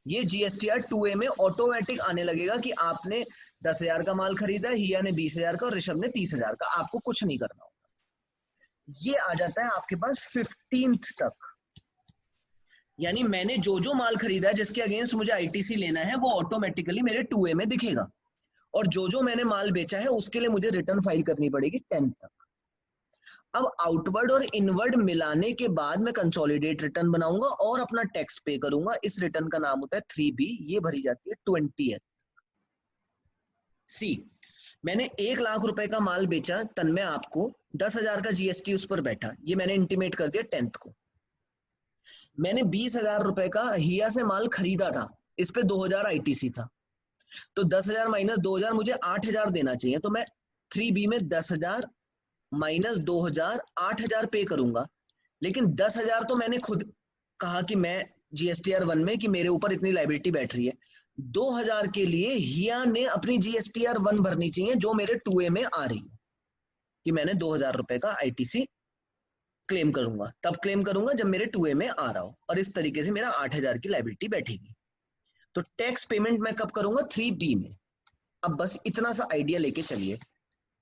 ये जीएसटीआर 2A में ऑटोमेटिक आने लगेगा कि आपने 10,000 का माल खरीदा, हिया ने 20,000 का और ऋषभ ने 30,000 का। आपको कुछ नहीं करना होगा। ये आ जाता है आपके पास 15th तक, यानी मैंने जो जो माल खरीदा है जिसके अगेंस्ट मुझे आईटीसी लेना है वो ऑटोमेटिकली मेरे 2A में दिखेगा, और जो जो मैंने माल बेचा है उसके लिए मुझे रिटर्न फाइल करनी पड़ेगी 10th तक। अब आउटवर्ड और इनवर्ड मिलाने के बाद मैं कंसोलिडेट रिटर्न बनाऊंगा और अपना टैक्स पे करूंगा। इस रिटर्न का नाम होता है 3B, ये भरी जाती है 20th। सी, मैंने 1 लाख रुपए का माल बेचा, तन्मय आपको 10,000 का जीएसटी उस पर बैठा, ये मैंने इंटीमेट कर दिया 10th को। मैंने 20,000 रुपए का हिया से माल खरीदा था, इस पे 2,000 आईटीसी था, तो 10,000 माइनस 2,000 मुझे 8,000 देना चाहिए, तो मैं 3B में 10,000 माइनस 2,000 8,000 पे करूंगा। लेकिन 10,000 तो मैंने खुद कहा कि मैं जीएसटीआर 1 में कि मेरे ऊपर इतनी लाइबिलिटी बैठ रही है। 2,000 के लिए हिया ने अपनी जीएसटीआर 1 भरनी चाहिए जो मेरे 2A में आ रही है, कि मैंने 2,000 रुपए का आईटीसी क्लेम करूंगा। तब क्लेम करूंगा जब मेरे 2A में आ रहा हो, और इस तरीके से मेरा 8,000 की लाइबिलिटी बैठेगी। तो टैक्स पेमेंट मैं कब करूंगा? 3B में। अब बस इतना सा आइडिया लेके चलिए,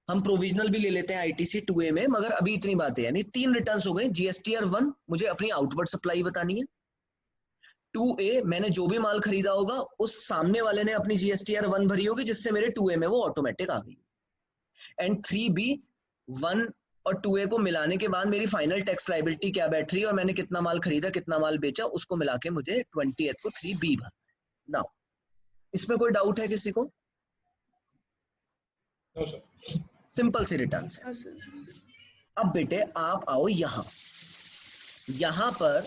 हम प्रोविजनल भी ले लेते हैं आईटीसी 2A में, मगर अभी इतनी बात है, यानी 3 रिटर्न्स हो गए। जीएसटीआर 1 मुझे अपनी आउटवर्ड सप्लाई बतानी है, 2A मैंने जो भी माल खरीदा होगा उस सामने वाले ने अपनी जीएसटीआर 1 भरी होगी जिससे मेरे 2A में वो ऑटोमेटिक आ गई, एंड 3B 1 और 2A को मिलाने के बाद मेरी फाइनल टैक्स लाइबिलिटी क्या बैठ रही है और मैंने कितना माल खरीदा कितना माल बेचा, उसको मिला के मुझे 20th को 3B भर। नाउ इसमें कोई डाउट है किसी को? No sir. सिंपल सी रिटर्न है। अब बेटे आप आओ यहां पर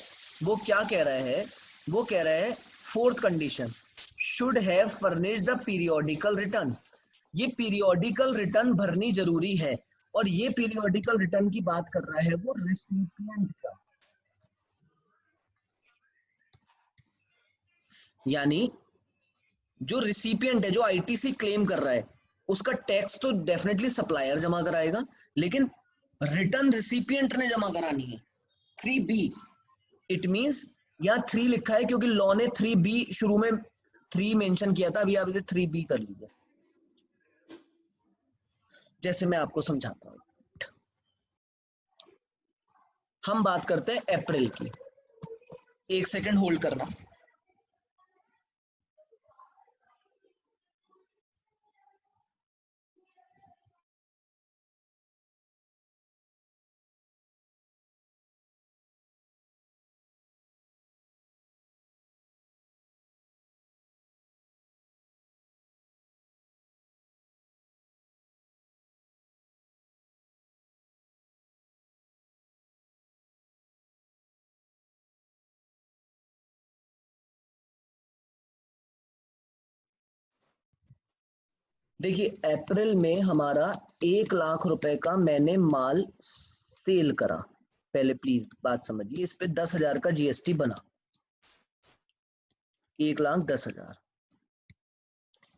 वो क्या कह रहे हैं? वो कह रहे हैं 4th condition, should have furnished the periodical return. ये पीरियोडिकल रिटर्न भरनी जरूरी है, और ये पीरियोडिकल रिटर्न की बात कर रहा है वो रिसिपिएंट का, यानी जो रिसिपिएंट है, जो आईटीसी क्लेम कर रहा है, उसका टैक्स तो डेफिनेटली सप्लायर जमा कराएगा, लेकिन रिटर्न रिसिपिएंट ने जमा करानी है। 3B, इट मींस यहाँ 3 लिखा है क्योंकि लॉ ने 3B शुरू में 3 मेंशन किया था, अभी आप इसे 3B कर लीजिए, जैसे मैं आपको समझाता हूँ। हम बात करते हैं अप्रैल की, 1 सेकंड होल्ड करना। देखिए अप्रैल में हमारा 1 लाख रुपए का मैंने माल सेल करा। पहले प्लीज बात समझिए, इस पे 10,000 का जीएसटी बना, 1,10,000,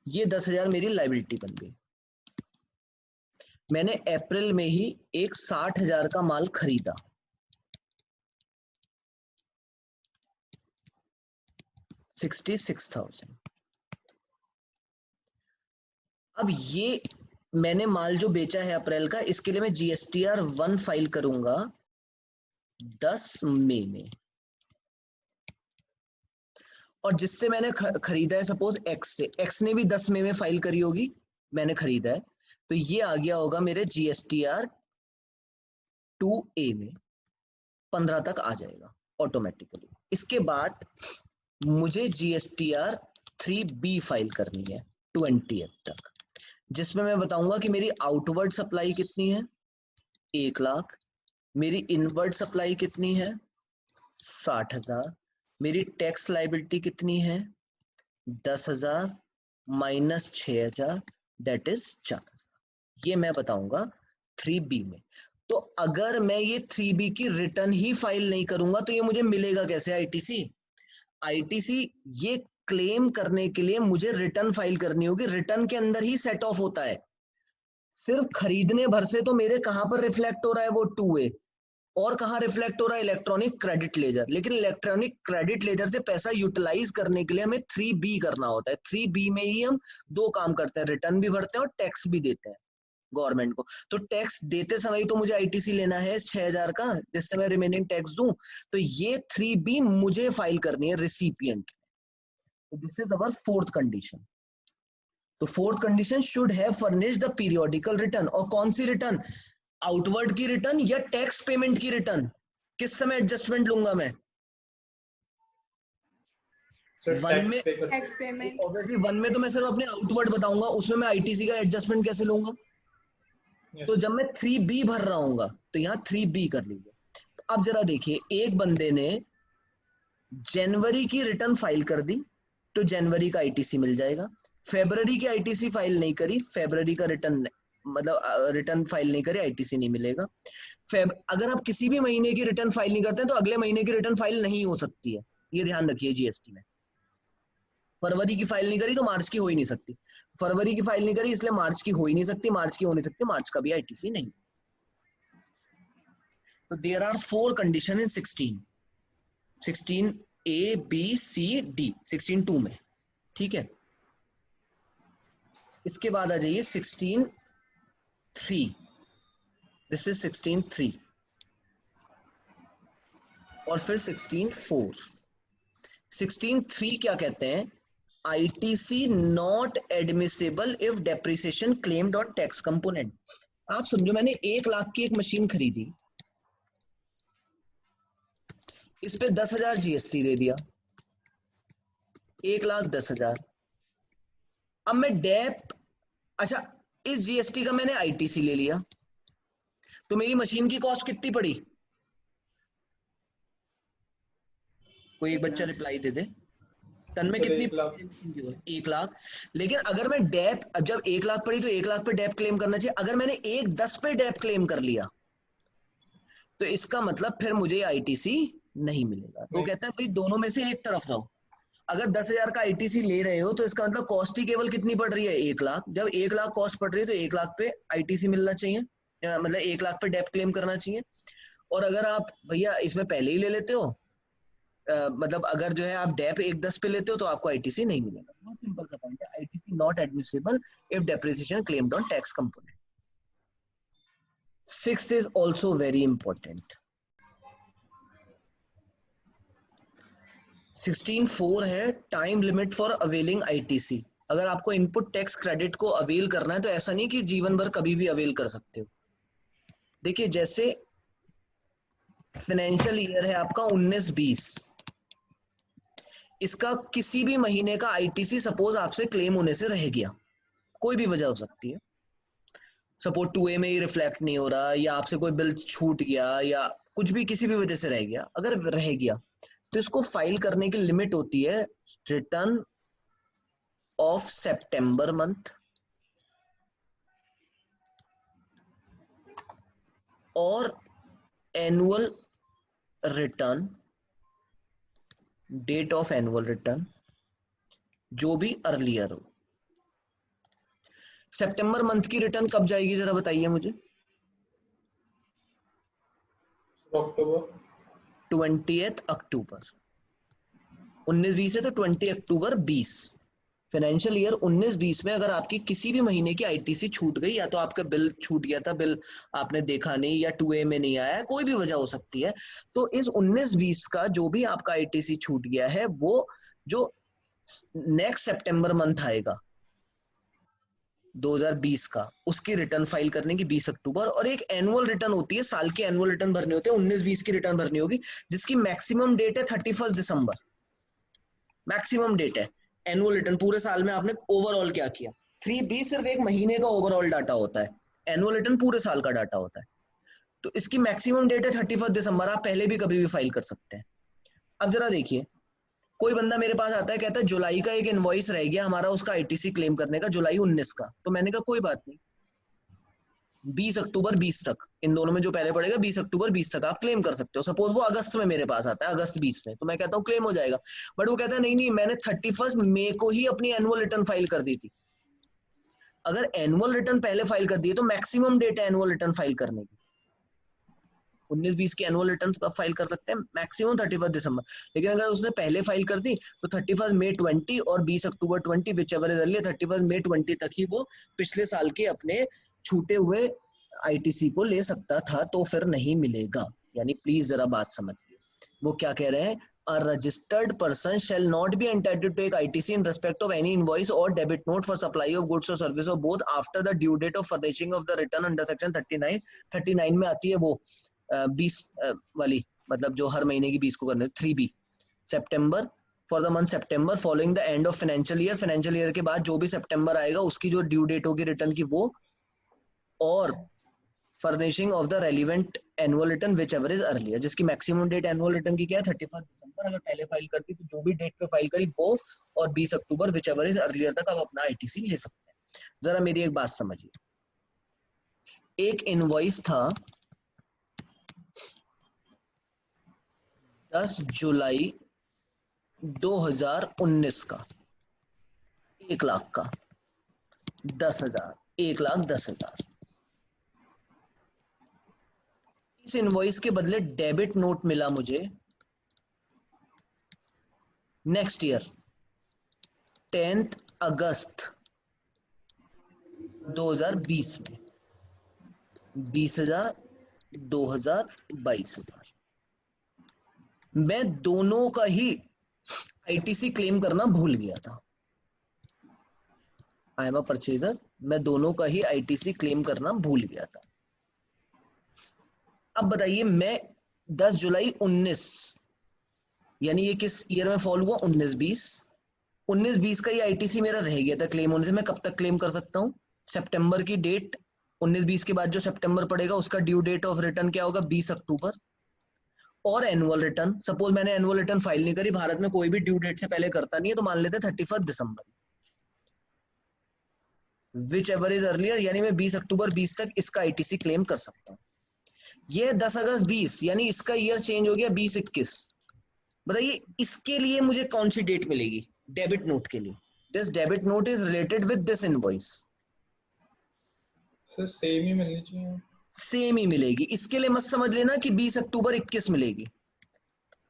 ये 10,000 मेरी लायबिलिटी बन गई। मैंने अप्रैल में ही एक 60,000 का माल खरीदा, 66,000। अब ये मैंने माल जो बेचा है अप्रैल का, इसके लिए मैं जीएसटीआर 1 फाइल करूंगा 10 मई में, और जिससे मैंने खरीदा है सपोज एक्स से, एक्स ने भी 10 मई में फाइल करी होगी, मैंने खरीदा है, तो ये आ गया होगा मेरे जीएसटीआर 2A में, 15 तक आ जाएगा ऑटोमेटिकली। इसके बाद मुझे जीएसटीआर 3B फाइल करनी है 20 तक, जिसमें मैं बताऊंगा कि मेरी आउटवर्ड सप्लाई कितनी है 1 लाख, मेरी इनवर्ड सप्लाई कितनी है 60,000, मेरी टैक्स लायबिलिटी कितनी है 10,000 माइनस 6,000 दैट इज 4,000। ये मैं बताऊंगा 3B में। तो अगर मैं ये 3B की रिटर्न ही फाइल नहीं करूंगा तो ये मुझे मिलेगा कैसे आईटीसी? आईटीसी ये क्लेम करने के लिए मुझे रिटर्न फाइल करनी होगी, रिटर्न के अंदर ही सेट ऑफ होता है। सिर्फ खरीदने भर से तो मेरे कहां पर रिफ्लेक्ट हो रहा है वो 2A, और कहां रिफ्लेक्ट हो रहा है इलेक्ट्रॉनिक क्रेडिट लेजर। लेकिन इलेक्ट्रॉनिक क्रेडिट लेजर से पैसा यूटिलाइज करने के लिए हमें 3B करना होता है। 3B में ही हम 2 काम करते हैं, रिटर्न भी भरते हैं और टैक्स भी देते हैं गवर्नमेंट को। तो टैक्स देते समय तो मुझे आईटीसी लेना है 6,000 का, जिससे मैं रिमेनिंग टैक्स दूं। तो ये 3B मुझे फाइल करनी है recipient. This is our 4th condition. तो 4th condition should have furnished the periodical return. और कौन सी रिटर्न? आउटवर्ड की रिटर्न या टैक्स पेमेंट की रिटर्न? किस समय एडजस्टमेंट लूंगा मैं? वन में टैक्स पेमेंट। ऑब्वियसली 1 में तो मैं सिर्फ अपने आउटवर्ड बताऊंगा, उसमें मैं आईटीसी का एडजस्टमेंट कैसे लूंगा? तो जब मैं 3B भर रहा हूँ तो यहाँ 3B कर लीजिए। अब जरा देखिए, एक बंदे ने जनवरी की रिटर्न फाइल कर दी तो जनवरी का आईटीसी मिल जाएगा। फरवरी की आईटीसी फाइल नहीं करी, फरवरी का रिटर्न मतलब रिटर्न फाइल नहीं करी, आईटीसी नहीं मिलेगा। अगर आप किसी भी महीने की रिटर्न फाइल नहीं करते हैं तो अगले महीने की रिटर्न फाइल नहीं हो सकती है, ये ध्यान रखिए जीएसटी में। फरवरी की फाइल नहीं करी तो मार्च की हो ही नहीं सकती, फरवरी की फाइल नहीं करी इसलिए मार्च की हो ही नहीं सकती, मार्च की हो नहीं सकती, मार्च का भी आईटीसी नहीं। तो there are 4 condition in 16 A B C D 16(2) में, ठीक है। इसके बाद आ जाइए 16(3), दिस इज 16(3) और फिर 16(4). 16(3) क्या कहते हैं? ITC not admissible if depreciation claimed on tax component. आप समझो मैंने 1 लाख की एक मशीन खरीदी, इस पे 10,000 जीएसटी दे दिया, 1,10,000। अब मैं डेप, अच्छा इस जीएसटी का मैंने आईटीसी ले लिया, तो मेरी मशीन की कॉस्ट कितनी पड़ी? कोई एक बच्चा रिप्लाई दे दे, टन में कितनी? 1 लाख। लेकिन अगर मैं डेप, जब 1 लाख पड़ी तो 1 लाख पे डेप क्लेम करना चाहिए। अगर मैंने 1,10 पे डेप क्लेम कर लिया तो इसका मतलब फिर मुझे आईटीसी नहीं मिलेगा। तो कहते हैं भाई दोनों में से एक तरफ रहो। अगर 10,000 का आईटीसी ले रहे हो तो इसका मतलब कॉस्ट ही केवल कितनी पड़ रही है? 1 लाख। जब 1 लाख कॉस्ट पड़ रही है तो 1 लाख पे आईटीसी मिलना चाहिए, मतलब 1 लाख पे डेप क्लेम करना चाहिए। और अगर आप भैया इसमें पहले ही ले लेते हो मतलब अगर जो है आप डेप 1/10 पे लेते हो तो आपको आईटीसी नहीं मिलेगा। बहुत सिंपल सा पॉइंट है, ITC not admissible if depreciation claimed on tax component. Sixth is also very important. 16(4) है time limit for availing ITC. अगर आपको इनपुट टैक्स क्रेडिट को अवेल करना है तो ऐसा नहीं कि जीवन भर कभी भी अवेल कर सकते हो। देखिए जैसे फाइनेंशियल ईयर है आपका 19-20, इसका किसी भी महीने का आईटीसी सपोज आपसे क्लेम होने से रह गया, कोई भी वजह हो सकती है, सपोज 2A में ही रिफ्लेक्ट नहीं हो रहा, या आपसे कोई बिल छूट गया, या कुछ भी किसी भी वजह से रह गया, अगर रह गया तो इसको फाइल करने की लिमिट होती है रिटर्न ऑफ सितंबर मंथ और annual return, date of annual return जो भी अर्लियर हो। सितंबर मंथ की रिटर्न कब जाएगी जरा बताइए मुझे। अक्टूबर, 20 अक्टूबर। 19-20 है तो 20 अक्टूबर 20। फाइनेंशियल ईयर 19-20 में अगर आपकी किसी भी महीने की आईटीसी छूट गई, या तो आपका बिल छूट गया था, बिल आपने देखा नहीं, या 2A में नहीं आया, कोई भी वजह हो सकती है, तो इस 19-20 का जो भी आपका आईटीसी छूट गया है वो जो नेक्स्ट सितंबर मंथ आएगा 2020 का, उसकी रिटर्न फाइल करने की 20 अक्टूबर। और एक एनुअल रिटर्न होती है, साल के एनुअल रिटर्न भरने होते हैं, 19-20 की रिटर्न भरनी होगी, जिसकी मैक्सिमम डेट है 31 दिसंबर। मैक्सिमम डेट है एनुअल रिटर्न, पूरे साल में आपने ओवरऑल क्या किया। 3B सिर्फ एक महीने का ओवरऑल डाटा होता है, एनुअल रिटर्न पूरे साल का डाटा होता है। तो इसकी मैक्सिमम डेट है 31 दिसंबर, आप पहले भी कभी भी फाइल कर सकते हैं। अब जरा देखिए, कोई बंदा मेरे पास आता है, कहता है जुलाई का एक इनवॉइस रह गया हमारा उसका आईटीसी क्लेम करने का, जुलाई 19 का। तो मैंने कहा कोई बात नहीं, 20 अक्टूबर 20 तक, इन दोनों में जो पहले पड़ेगा 20 अक्टूबर 20 तक आप क्लेम कर सकते हो। सपोज वो अगस्त में मेरे पास आता है, अगस्त 20 में, तो मैं कहता हूँ क्लेम हो जाएगा, बट वो कहता है नहीं नहीं मैंने 31 मई को ही अपनी एनुअल रिटर्न फाइल कर दी थी। अगर एनुअल रिटर्न पहले फाइल कर दिए तो मैक्सिमम डेट है एनुअल रिटर्न फाइल करने की, 19-20 की एनुअल रिटर्न कब फाइल कर सकते हैं, मैक्सिमम 31 दिसंबर। लेकिन अगर उसने पहले फाइल कर दी तो 31 मई 20 और 20 अक्टूबर 20, विच एवर इज अर्लियर, 31 मई 20 तक ही वो पिछले साल के अपने छूटे हुए आईटीसी को ले सकता था, तो फिर नहीं मिलेगा। यानी प्लीज जरा बात समझिए, वो क्या कह रहे हैं, a registered person shall not be entitled to take ITC in respect of any invoice or debit note for supply of goods or service or both after the due date of furnishing of the return under section 39 में आती है वो 20 वाली, मतलब जो हर महीने की 20 को करने, 3B September for the month September following the end of financial year, financial year के बाद जो भी सितंबर आएगा उसकी जो ड्यू डेट होगी रिटर्न की वो, और furnishing of the relevant annual return which ever is earlier, जिसकी मैक्सिमम डेट एनुअल रिटर्न की क्या है 31 दिसंबर। अगर पहले फाइल करती तो जो भी डेट पे फाइल करी वो, और 20 अक्टूबर विच एवर इज अर्लियर तक आप अपना आईटीसी ले सकते हैं। जरा मेरी एक बात समझिए, एक इनवॉइस था 10 जुलाई 2019 का, 1 लाख का 10,000, 1,10,000। इस इनवॉइस के बदले डेबिट नोट मिला मुझे नेक्स्ट ईयर 10 अगस्त 2020 में, 20,000, 2,000, 22,000। मैं दोनों का ही आईटीसी क्लेम करना भूल गया था। आई एम अ परचेजर, मैं दोनों का ही आईटीसी क्लेम करना भूल गया था। अब बताइए, मैं 10 जुलाई 19, यानी ये किस ईयर में फॉल हुआ, 19-20। 19-20 का ये आईटीसी मेरा रह गया था क्लेम होने से, मैं कब तक क्लेम कर सकता हूँ, सितंबर की डेट, 19-20 के बाद जो सितंबर पड़ेगा उसका ड्यू डेट ऑफ रिटर्न क्या होगा, 20 अक्टूबर। और एनुअल रिटर्न, सपोज मैंने एनुअल रिटर्न फाइल नहीं करी, भारत में कोई भी ड्यू डेट से पहले करता नहीं है, तो मान लेते हैं 31 दिसंबर, विच एवर इज अर्लियर, यानी मैं 20 अक्टूबर 20 तक इसका आईटीसी क्लेम कर सकता हूँ। ये 10 अगस्त 20, यानी इसका ईयर चेंज हो गया 20-21। बताइए इसके लिए मुझे कौन सी डेट मिलेगी, डेबिट नोट के लिए। This debit note is related with this invoice. Sir same ही मिलनी चाहिए, सेम ही मिलेगी, इसके लिए मत समझ लेना कि 20 अक्टूबर 21 मिलेगी।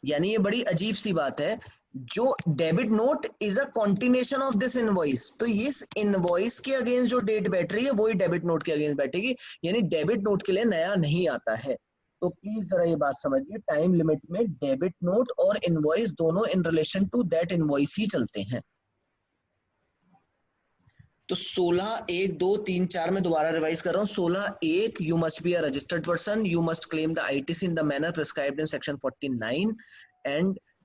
यानी ये बड़ी अजीब सी बात है, जो debit note is a continuation of this invoice, तो इस इनवॉइस के अगेंस्ट जो डेट बैठ रही है वही डेबिट नोट के अगेंस्ट बैठेगी, यानी डेबिट नोट के लिए नया नहीं आता है। तो प्लीज जरा ये बात समझिए, टाइम लिमिट में डेबिट नोट और इनवॉइस दोनों in relation to that invoice ही चलते हैं। तो 16(1)(2)(3)(4 में दोबारा रिवाइज कर रहा हूँ। 16(1) you must be a registered person, you must claim the ITC in the manner prescribed in section 49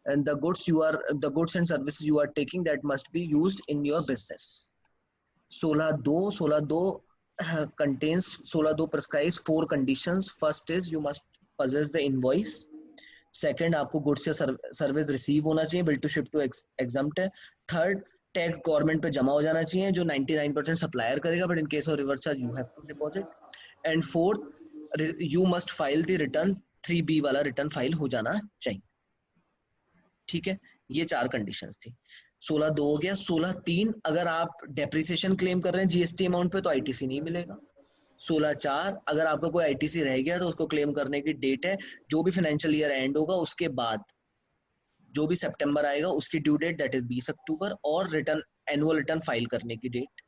and the goods and services you are taking that must be used in your business. 16(2) contains 16(2) prescribes 4 conditions. First is you must possess the invoice. Second, आपको goods या service receive होना चाहिए, bill to ship to exempt है। Third, tax government पे जमा हो जाना चाहिए, जो 99% सप्लायर करेगा, but in case of reverse charge you have to deposit. And fourth, you must file the return, 3B वाला रिटर्न फाइल हो जाना चाहिए। ठीक है, ये 4 कंडीशंस थी। 16(2) हो गया। 16(3) अगर आप डेप्रिसिएशन क्लेम कर रहे हैं जीएसटी अमाउंट पे तो आईटीसी नहीं मिलेगा। 16(4) अगर आपका कोई आईटीसी रह गया तो उसको क्लेम करने की डेट है जो भी फाइनेंशियल ईयर एंड होगा उसके बाद, जो भी सितंबर आएगा उसकी ड्यू डेट, दैट इज 20 अक्टूबर, और रिटर्न, एनुअल रिटर्न फाइल करने की डेट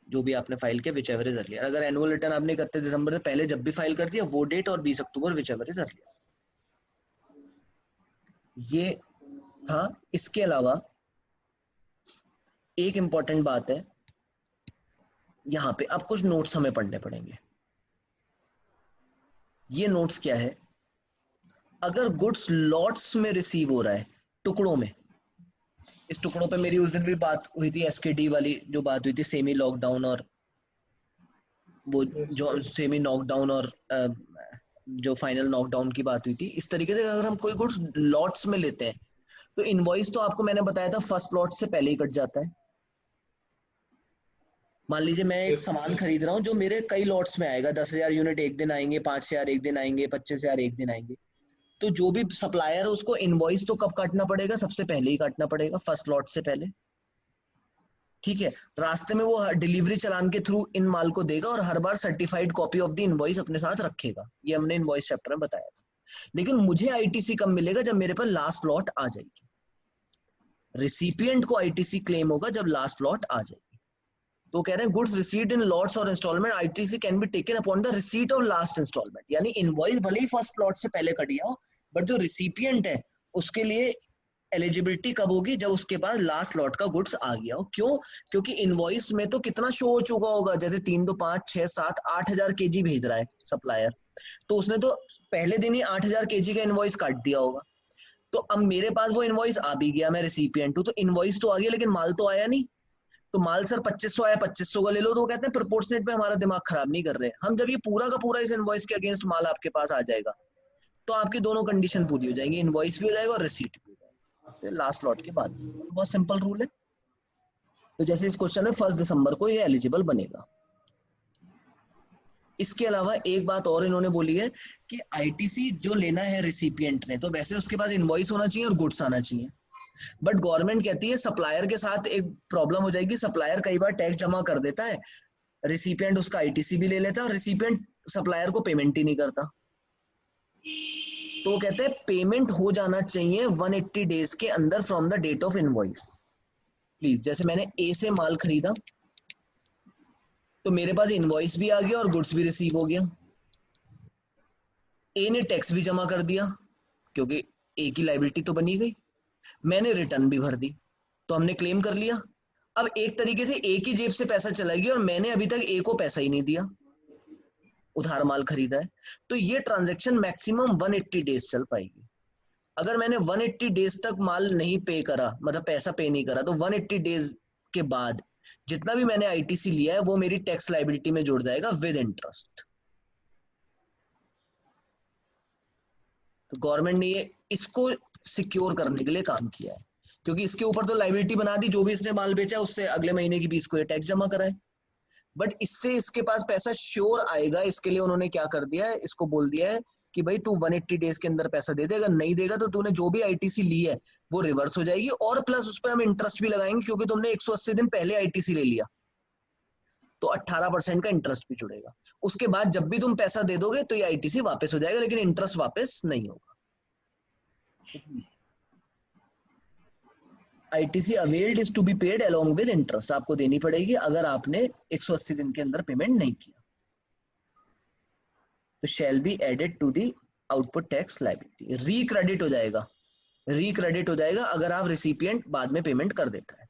जो भी आपने फाइल किया, विच एवर इज अर्लियर। अगर एनुअल रिटर्न आपने 31 दिसंबर से पहले जब भी फाइल कर दिया वो डेट, और 20 अक्टूबर विच एवर इज अर्लियर। ये था। इसके अलावा एक इंपॉर्टेंट बात है, यहां पे अब कुछ नोट्स हमें पढ़ने पड़ेंगे। ये नोट्स क्या है, अगर गुड्स लॉट्स में रिसीव हो रहा है, टुकड़ों में, इस टुकड़ों पे मेरी उस दिन भी बात हुई थी, एसकेडी वाली जो बात हुई थी, सेमी लॉकडाउन और वो जो सेमी नॉकडाउन और जो फाइनल नॉकडाउन की बात हुई थी। इस तरीके से अगर हम कोई गुड्स लॉट्स में लेते हैं तो इनवॉइस तो आपको मैंने बताया था फर्स्ट लॉट से पहले ही कट जाता है। मान लीजिए मैं एक सामान खरीद रहा हूँ जो मेरे कई लॉट्स में आएगा, 10,000 यूनिट एक दिन आएंगे, 5,000 एक दिन आएंगे, 25,000 एक दिन आएंगे, तो जो भी सप्लायर है उसको इनवॉइस तो कब काटना पड़ेगा, सबसे पहले ही काटना पड़ेगा, फर्स्ट लॉट से पहले। ठीक है, रास्ते में वो डिलीवरी चालान के थ्रू इन माल को देगा और हर बार certified copy of the invoice अपने साथ रखेगा, ये हमने इनवॉइस चैप्टर में बताया था। लेकिन मुझे आईटीसी कब मिलेगा, जब मेरे पास लास्ट लॉट आ जाएगी। रिसिपिएंट को आईटीसी क्लेम होगा जब लास्ट लॉट आ जाएगी। तो कह रहे हैं गुड्स रिसीव्ड इन लॉट्स और instalment, ITC can be taken upon the receipt of last instalment, यानी इनवॉइस भले ही फर्स्ट लॉट से पहले कट गया हो, बट जो रिसिपिएंट है उसके लिए एलिजिबिलिटी कब होगी, जब उसके पास लास्ट लॉट का गुड्स आ गया हो। क्यों? क्योंकि इनवॉइस में तो कितना शो हो चुका होगा, जैसे 3, 2, 5, 6, 7, 8,000 केजी भेज रहा है सप्लायर, तो उसने तो पहले दिन ही 8,000 केजी का इनवॉइस काट दिया होगा। तो अब मेरे पास वो इनवॉइस आ भी गया, मैं रिसिपिएंट हूँ, तो इनवॉइस तो आ गया लेकिन माल तो आया नहीं। तो माल सर 2500 आया, 2500 का ले लो, तो वो कहते हैं प्रोपोर्शनेट पे हमारा दिमाग खराब नहीं कर रहे हम। जब ये पूरा का पूरा इस इनवॉइस के अगेंस्ट माल आपके पास आ जाएगा तो आपकी दोनों कंडीशन पूरी हो जाएंगी, इनवॉइस भी हो जाएगा और रिसीट भी हो जाएगा लास्ट लॉट के बाद। बहुत सिंपल रूल है। तो जैसे इस क्वेश्चन में 1 दिसंबर को ये एलिजिबल बनेगा। इसके अलावा एक बात और इन्होंने बोली है कि आईटीसी जो लेना है रिसिपिएंट ने, तो वैसे उसके पास इनवॉइस होना चाहिए और गुड्स आना चाहिए, बट गवर्नमेंट कहती है सप्लायर के साथ एक प्रॉब्लम हो जाएगी। सप्लायर कई बार टैक्स जमा कर देता है, रिसिपिएंट उसका आईटीसी भी ले लेता है और रिसिपिएंट सप्लायर को पेमेंट ही नहीं करता। तो कहते हैं पेमेंट हो जाना चाहिए 180 डेज के अंदर from the date of invoice. Please, जैसे मैंने ए से माल खरीदा तो मेरे पास इनवॉइस भी आ गया और गुड्स भी रिसीव हो गया। ए ने टैक्स भी जमा कर दिया क्योंकि ए की लायबिलिटी तो बनी गई, मैंने रिटर्न भी भर दी, तो हमने क्लेम कर लिया। अब एक तरीके से ए की जेब से पैसा चला गया और मैंने अभी तक ए को पैसा ही नहीं दिया, उधार माल खरीदा है। तो ये ट्रांजैक्शन मैक्सिमम 180 डेज चल पाएगी। अगर मैंने 180 डेज तक माल नहीं पे करा, मतलब पैसा पे नहीं करा, तो 180 डेज के बाद जितना भी मैंने आईटीसी लिया है वो मेरी टैक्स लायबिलिटी में जुड़ जाएगा विद इंटरेस्ट। तो गवर्नमेंट ने ये इसको सिक्योर करने के लिए काम किया है, क्योंकि इसके ऊपर तो लायबिलिटी बना दी, जो भी इसने माल बेचा है उससे अगले महीने की 20 को ये टैक्स जमा कराए, बट इससे इसके पास पैसा श्योर आएगा। इसके लिए उन्होंने क्या कर दिया है, इसको बोल दिया है कि भाई तू 180 डेज के अंदर पैसा दे दे, अगर नहीं देगा तो तूने जो भी आईटीसी ली है वो रिवर्स हो जाएगी, और प्लस उस पर हम इंटरेस्ट भी लगाएंगे क्योंकि तुमने 180 दिन पहले आईटीसी ले लिया, तो 18% का इंटरेस्ट भी जुड़ेगा। उसके बाद जब भी तुम पैसा दे दोगे तो ये आईटीसी वापस हो जाएगा, लेकिन इंटरेस्ट वापस नहीं होगा। ITC availed is to be paid along with interest, आपको देनी पड़ेगी अगर आपने 180 दिन के अंदर पेमेंट नहीं किया। तो shall be added to the output tax liability, recredit हो जाएगा, रिक्रेडिट हो जाएगा अगर आप रिसिपिएंट बाद में पेमेंट कर देता है,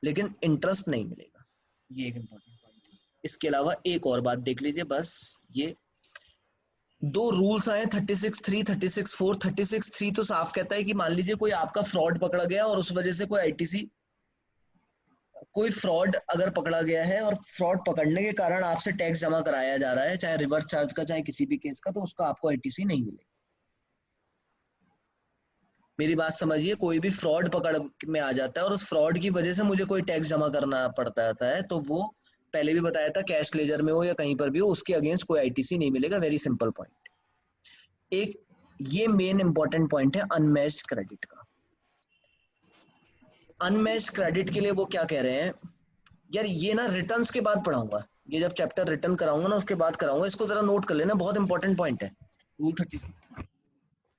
लेकिन इंटरेस्ट नहीं मिलेगा। ये एक इंपॉर्टेंट पॉइंट है। इसके अलावा एक और बात देख लीजिए, बस ये दो रूल्स आए 36(3), 36(4). 36(3) तो साफ कहता है कि मान लीजिए कोई आपका फ्रॉड पकड़ा गया और उस वजह से कोई आईटीसी, कोई फ्रॉड अगर पकड़ा गया है और फ्रॉड पकड़ने के कारण आपसे टैक्स जमा कराया जा रहा है, चाहे रिवर्स चार्ज का चाहे किसी भी केस का, तो उसका आपको आईटीसी नहीं मिलेगा। मेरी बात समझिए, कोई भी फ्रॉड पकड़ में आ जाता है और उस फ्रॉड की वजह से मुझे कोई टैक्स जमा करना पड़ता है, तो वो पहले भी बताया था, कैश लेजर में हो या कहीं पर भी हो, उसके अगेंस्ट कोई आईटीसी नहीं मिलेगा। Very simple point. एक ये मेन इंपॉर्टेंट पॉइंट है अनमैच्ड क्रेडिट का। अनमैच्ड क्रेडिट के लिए वो क्या कह रहे हैं यार, ये ना रिटर्न्स के बाद पढ़ाऊंगा, ये जब चैप्टर रिटर्न कराऊंगा ना उसके बाद कराऊंगा, इसको जरा नोट कर लेना, बहुत इंपॉर्टेंट पॉइंट है रूल 36।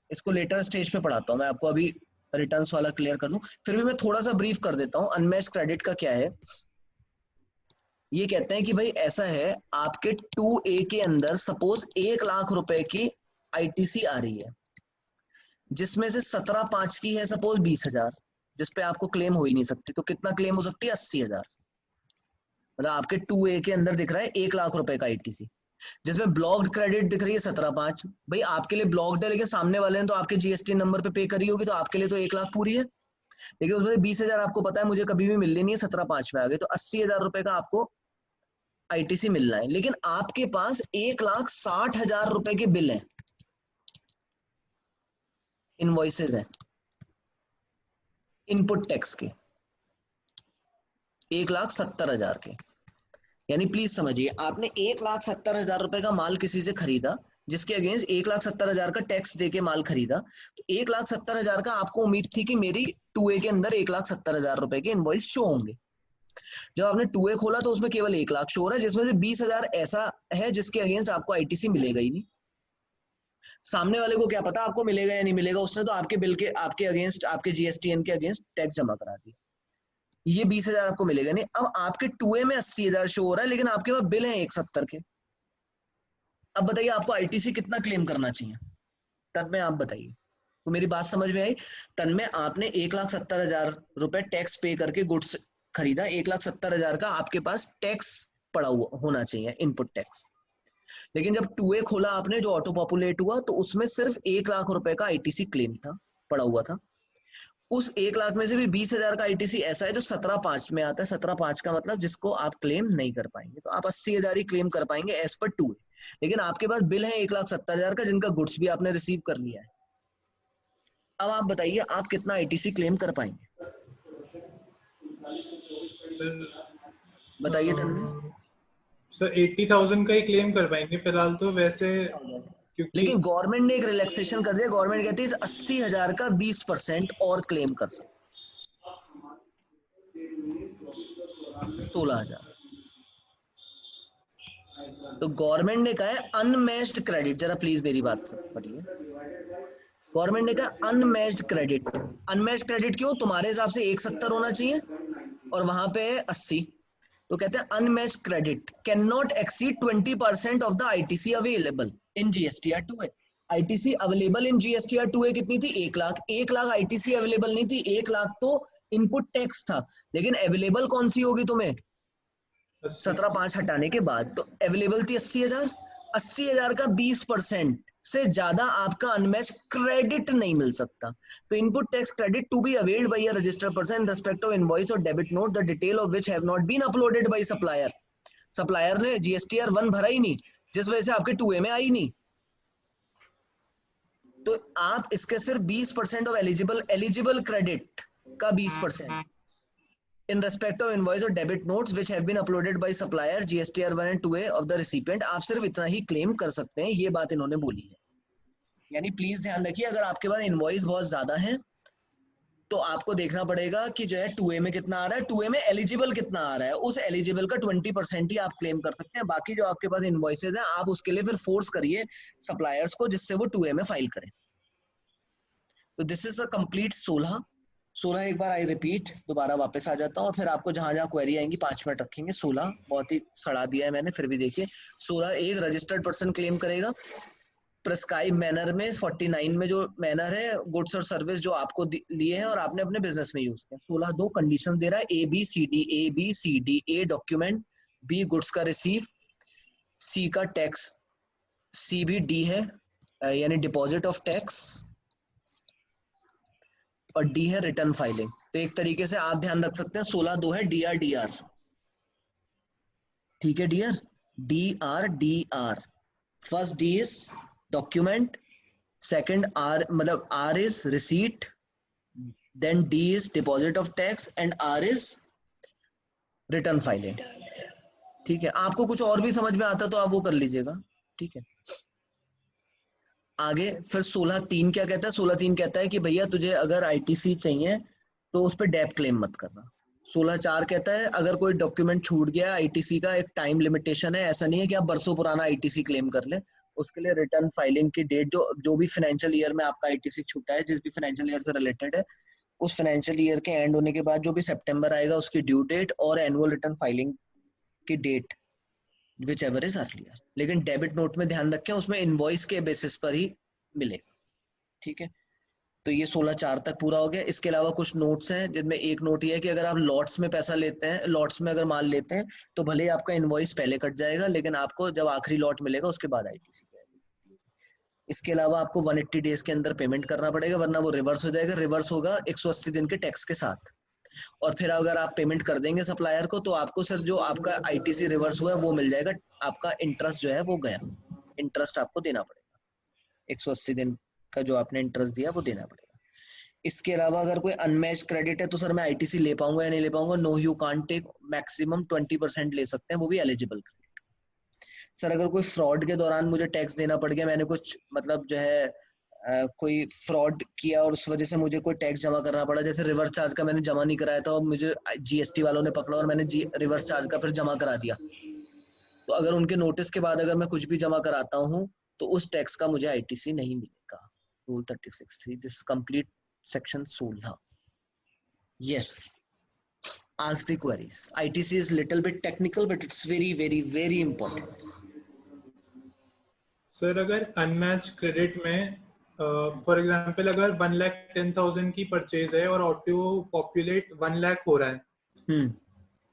इसको लेटर स्टेज पे पढ़ाता हूँ मैं आपको, अभी रिटर्न्स वाला क्लियर कर लूं, फिर भी मैं थोड़ा सा ब्रीफ कर देता हूँ। अनमैच्ड क्रेडिट का क्या है, ये कहते हैं कि भाई ऐसा है, आपके 2A के अंदर सपोज 1 लाख रुपए की आईटीसी आ रही है, जिसमें से 17(5) की है सपोज 20,000, जिसपे आपको क्लेम हो ही नहीं सकती, तो कितना क्लेम हो सकती है? 80,000। मतलब आपके 2A के अंदर दिख रहा है 1 लाख रुपए का आईटीसी, जिसमें ब्लॉक्ड क्रेडिट दिख रही है 17(5). भाई आपके लिए ब्लॉक्ड है, लेकिन सामने वाले ने तो आपके जीएसटी नंबर पे पे करी होगी, तो आपके लिए तो 1 लाख पूरी है, लेकिन उसमें 20,000 आपको पता है मुझे कभी भी मिलनी नहीं है, 17(5) में आ गई, तो 80,000 रुपए का आपको आईटीसी मिलना है। लेकिन आपके पास 1,60,000 रुपए के बिल है, इनवॉइसेस है इनपुट टैक्स के, 1,70,000 के। यानी प्लीज समझिए, आपने 1,70,000 रुपए का माल किसी से खरीदा, जिसके अगेंस्ट 1,70,000 का टैक्स देके माल खरीदा, तो 1,70,000 का आपको उम्मीद थी कि मेरी 2A के अंदर 1,70,000 रुपए के इनवॉइस शो होंगे। जब आपने 2A खोला तो उसमें केवल 1 लाख शो हो रहा है, जिसमें से 20,000 ऐसा है जिसके अगेंस्ट आपको आईटीसी मिलेगा ही नहीं। सामने वाले को क्या पता आपको मिलेगा या नहीं मिलेगा, उसने तो आपके बिल के, आपके अगेंस्ट, आपके जीएसटीएन के अगेंस्ट टैक्स जमा करा दिया, ये 20,000 आपको मिलेगा नहीं। अब आपके 2A में 80,000 शो हो रहा है, लेकिन आपके पास बिल है 170 के। अब बताइए आपको आईटीसी कितना क्लेम करना चाहिए? तब में आप बताइए, तो मेरी बात समझ में आई? तन में आपने 1,70,000 रुपए टैक्स पे करके गुड्स खरीदा, 1,70,000 का आपके पास टैक्स पड़ा हुआ होना चाहिए, इनपुट टैक्स। लेकिन जब 2A खोला आपने, जो ऑटो पॉपुलेट हुआ, तो उसमें सिर्फ 1 लाख रुपए का आईटीसी क्लेम था, पड़ा हुआ था। उस 1 लाख में से भी 20,000 का आईटीसी ऐसा है जो 17(5) में आता है। 17(5) का मतलब जिसको आप क्लेम नहीं कर पाएंगे, तो आप 80,000 ही क्लेम कर पाएंगे एज पर 2A। लेकिन आपके पास बिल है 1,70,000 का, जिनका गुड्स भी आपने रिसीव कर लिया है। अब आप बताइए आप कितना आईटीसी क्लेम कर पाएंगे? बताइए तन्वी। सर 80,000 का ही क्लेम कर पाएंगे फिलहाल तो, वैसे क्योंकि लेकिन गवर्नमेंट ने एक रिलैक्सेशन कर दिया, गवर्नमेंट कहती है 80,000 का 20% और क्लेम कर सकते, 16,000। तो गवर्नमेंट ने कहा है अनमैच्ड क्रेडिट, जरा प्लीज मेरी बात पढ़िए। गवर्नमेंट ने कहा अनमैच्ड क्रेडिट। अनमैच्ड क्रेडिट क्यों? तुम्हारे हिसाब से 170 होना चाहिए और वहां पे है 80, तो कहते हैं unmatched credit can not exceed 20% of the ITC available in GSTR 2A। ITC available in GSTR 2A कितनी थी? 1 लाख। 1 लाख आईटीसी अवेलेबल नहीं थी, 1 लाख तो इनपुट टैक्स था। लेकिन अवेलेबल कौन सी होगी तुम्हें? 17(5) हटाने के बाद। तो अवेलेबल थी 80,000। 80,000 का 20% से ज्यादा आपका अनमैच्ड क्रेडिट नहीं मिल सकता। तो input tax credit to be availed by a registered person in respect of invoice और debit note the detail of which have not been uploaded by supplier. Supplier ने जीएसटीआर 1 भरा ही नहीं, जिस वजह से आपके 2A में आई नहीं। तो आप इसके सिर्फ 20% ऑफ एलिजिबल क्रेडिट का 20% in respect of invoice or debit notes which have been uploaded by supplier GSTR 1 and 2A of the recipient, आप सिर्फ इतना ही क्लेम कर सकते हैं। ये बात इन्होंने बोली है। यानी प्लीज ध्यान रखिए, अगर आपके पास इनवॉइस बहुत ज्यादा है तो आपको देखना पड़ेगा कि जो है 2A में कितना आ रहा है, 2A में एलिजिबल कितना आ रहा है, उस एलिजिबल का 20% ही आप क्लेम कर सकते हैं। बाकी जो आपके पास इनवॉइसेज हैं, आप उसके लिए फिर फोर्स करिए सप्लायर्स को, जिससे वो 2A में फाइल करें। तो दिस इज अ कंप्लीट 16 एक बार आई रिपीट, दोबारा वापस आ जाता हूँ और फिर आपको जहां जहां क्वेरी आएंगी 5 मिनट रखेंगे। 16 बहुत ही सड़ा दिया है मैंने, फिर भी देखिए 16 एक रजिस्टर्ड पर्सन क्लेम करेगा प्रेस्क्राइब मैनर में। 49 में जो मैनर है गुड्स और सर्विस जो आपको लिए हैं और आपने अपने बिजनेस में यूज किया। 16 दो कंडीशन दे रहा है A B C D, A document, B goods का रिसीव, सी का टैक्स, सी भी डी है यानी डिपॉजिट ऑफ टैक्स, और डी है रिटर्न फाइलिंग। तो एक तरीके से आप ध्यान रख सकते हैं 16 दो है डी आर। ठीक है dear, D R. First D is document, second R मतलब R is receipt, then D is deposit of tax and R is return filing. ठीक है, आपको कुछ और भी समझ में आता तो आप वो कर लीजिएगा। ठीक है, आगे फिर 16(3) क्या कहता है? 16(3) कहता है कि भैया तुझे अगर आईटीसी चाहिए तो उस पर डेप क्लेम मत करना। 16(4) कहता है अगर कोई डॉक्यूमेंट छूट गया आईटीसी का, एक टाइम लिमिटेशन है, ऐसा नहीं है कि आप बरसों पुराना आईटीसी क्लेम कर ले। उसके लिए रिटर्न फाइलिंग की डेट जो भी फाइनेंशियल ईयर में आपका आईटीसी छूटा है, जिस भी फाइनेंशियल ईयर से रिलेटेड है, उस फाइनेंशियल ईयर के एंड होने के बाद जो भी सितंबर आएगा उसकी ड्यू डेट और एनुअल रिटर्न फाइलिंग की date whichever is earlier. लेकिन डेबिट नोट में ध्यान रखें उसमें इनवॉइस के बेसिस पर ही मिलेगा। ठीक है, तो ये 16(4) तक पूरा हो गया। इसके अलावा कुछ नोट्स हैं जिनमें एक नोट ये है कि अगर आप लॉट्स में पैसा लेते हैं, लॉट्स में अगर माल लेते हैं तो भले ही आपका इनवॉइस पहले कट जाएगा लेकिन आपको जब आखिरी लॉट मिलेगा उसके बाद आईटीसी। इसके अलावा आपको 180 डेज के अंदर पेमेंट करना पड़ेगा वरना वो रिवर्स हो जाएगा। रिवर्स होगा 180 दिन के टैक्स के साथ। और फिर अगर आप पेमेंट कर देंगे सप्लायर को तो आपको सर जो आपका आईटीसी रिवर्स हुआ है वो मिल जाएगा, आपका इंटरेस्ट जो है वो गया, इंटरेस्ट आपको देना पड़ेगा। 180 दिन का जो आपने इंटरेस्ट दिया वो देना पड़ेगा। इसके अलावा अगर कोई अनमैच्ड क्रेडिट है तो सर मैं आईटीसी ले पाऊंगा या नहीं ले पाऊंगा? No you can't take, maximum 20% ले सकते हैं, वो भी एलिजिबल क्रेडिट। सर अगर कोई फ्रॉड के दौरान मुझे टैक्स देना पड़ गया, मैंने कुछ मतलब जो है कोई फ्रॉड किया और उस वजह से मुझे कोई टैक्स जमा करना पड़ा, जैसे रिवर्स चार्ज का मैंने जमा नहीं कराया था और मुझे जीएसटी वालों ने पकड़ा और मैंने रिवर्स चार्ज का फिर जमा करा दिया, तो अगर उनके नोटिस के बाद अगर मैं कुछ भी जमा कराता हूँ तो उस टैक्स का मुझे आईटीसी नहीं मिलेगा। Rule 36(3). This complete section 16। Yes, ask the queries. ITC is little bit technical but it's very important. Sir अगर अनमैच क्रेडिट में फॉर एग्जांपल अगर 1,10,000 की परचेज है और ऑटो पॉपुलेट 1 लाख हो रहा है,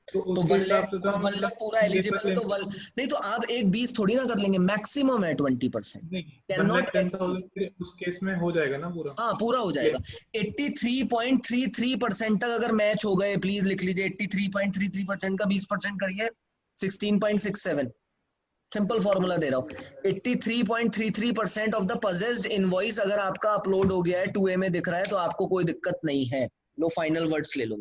तो उसके हिसाब से तो 1 लाख पूरा एलिजिबल है तो नहीं तो आप एक 20 थोड़ी ना कर लेंगे, मैक्सिमम है 20%। नहीं 1,10,000 उस केस में हो जाएगा ना पूरा? हाँ पूरा हो जाएगा। 83.33% तक अगर मैच हो गए, प्लीज लिख लीजिए 83.33% का 20% करिए 16.67। सिंपल फॉर्मूला दे रहा हूँ। 83.33% ऑफ द पजेस्ड इनवॉइस अगर आपका अपलोड हो गया है 2A में दिख रहा है तो आपको कोई दिक्कत नहीं है। लो फाइनल वर्ड्स ले लो।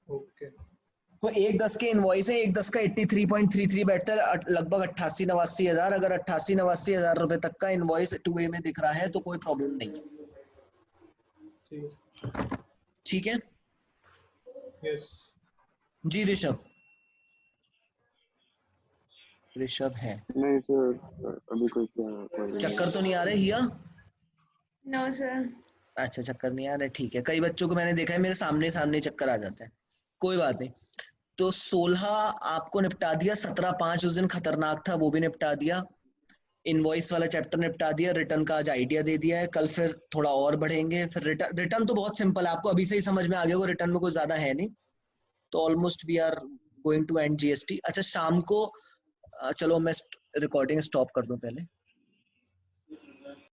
ओके, तो 1/10 के इनवॉइस है, 1/10 का 83.33 बैठता है लगभग 88-89 हजार। अगर 88-89 हजार रुपए तक का इनवॉइस 2A में दिख रहा है तो कोई प्रॉब्लम नहीं। ठीक है, यस जी ऋषभ। ऋषभ है? नहीं सर, अभी कोई चक्कर तो नहीं आ रहे हिया? No sir. अच्छा चक्कर नहीं आ रहे, ठीक है। कई बच्चों को मैंने देखा है मेरे सामने चक्कर आ जाता है, कोई बात नहीं। तो 16 आपको निपटा दिया, 17/5 उस दिन खतरनाक था वो भी निपटा दिया, इनवॉइस वाला चैप्टर निपटा दिया, रिटर्न का आज आइडिया दे दिया है। कल फिर थोड़ा और बढ़ेंगे। फिर रिटर्न तो बहुत सिंपल है, आपको अभी से ही समझ में आ गया होगा, रिटर्न में कोई ज्यादा है नहीं। तो almost we are going to end GST. अच्छा शाम को चलो मैं रिकॉर्डिंग स्टॉप कर दूं पहले।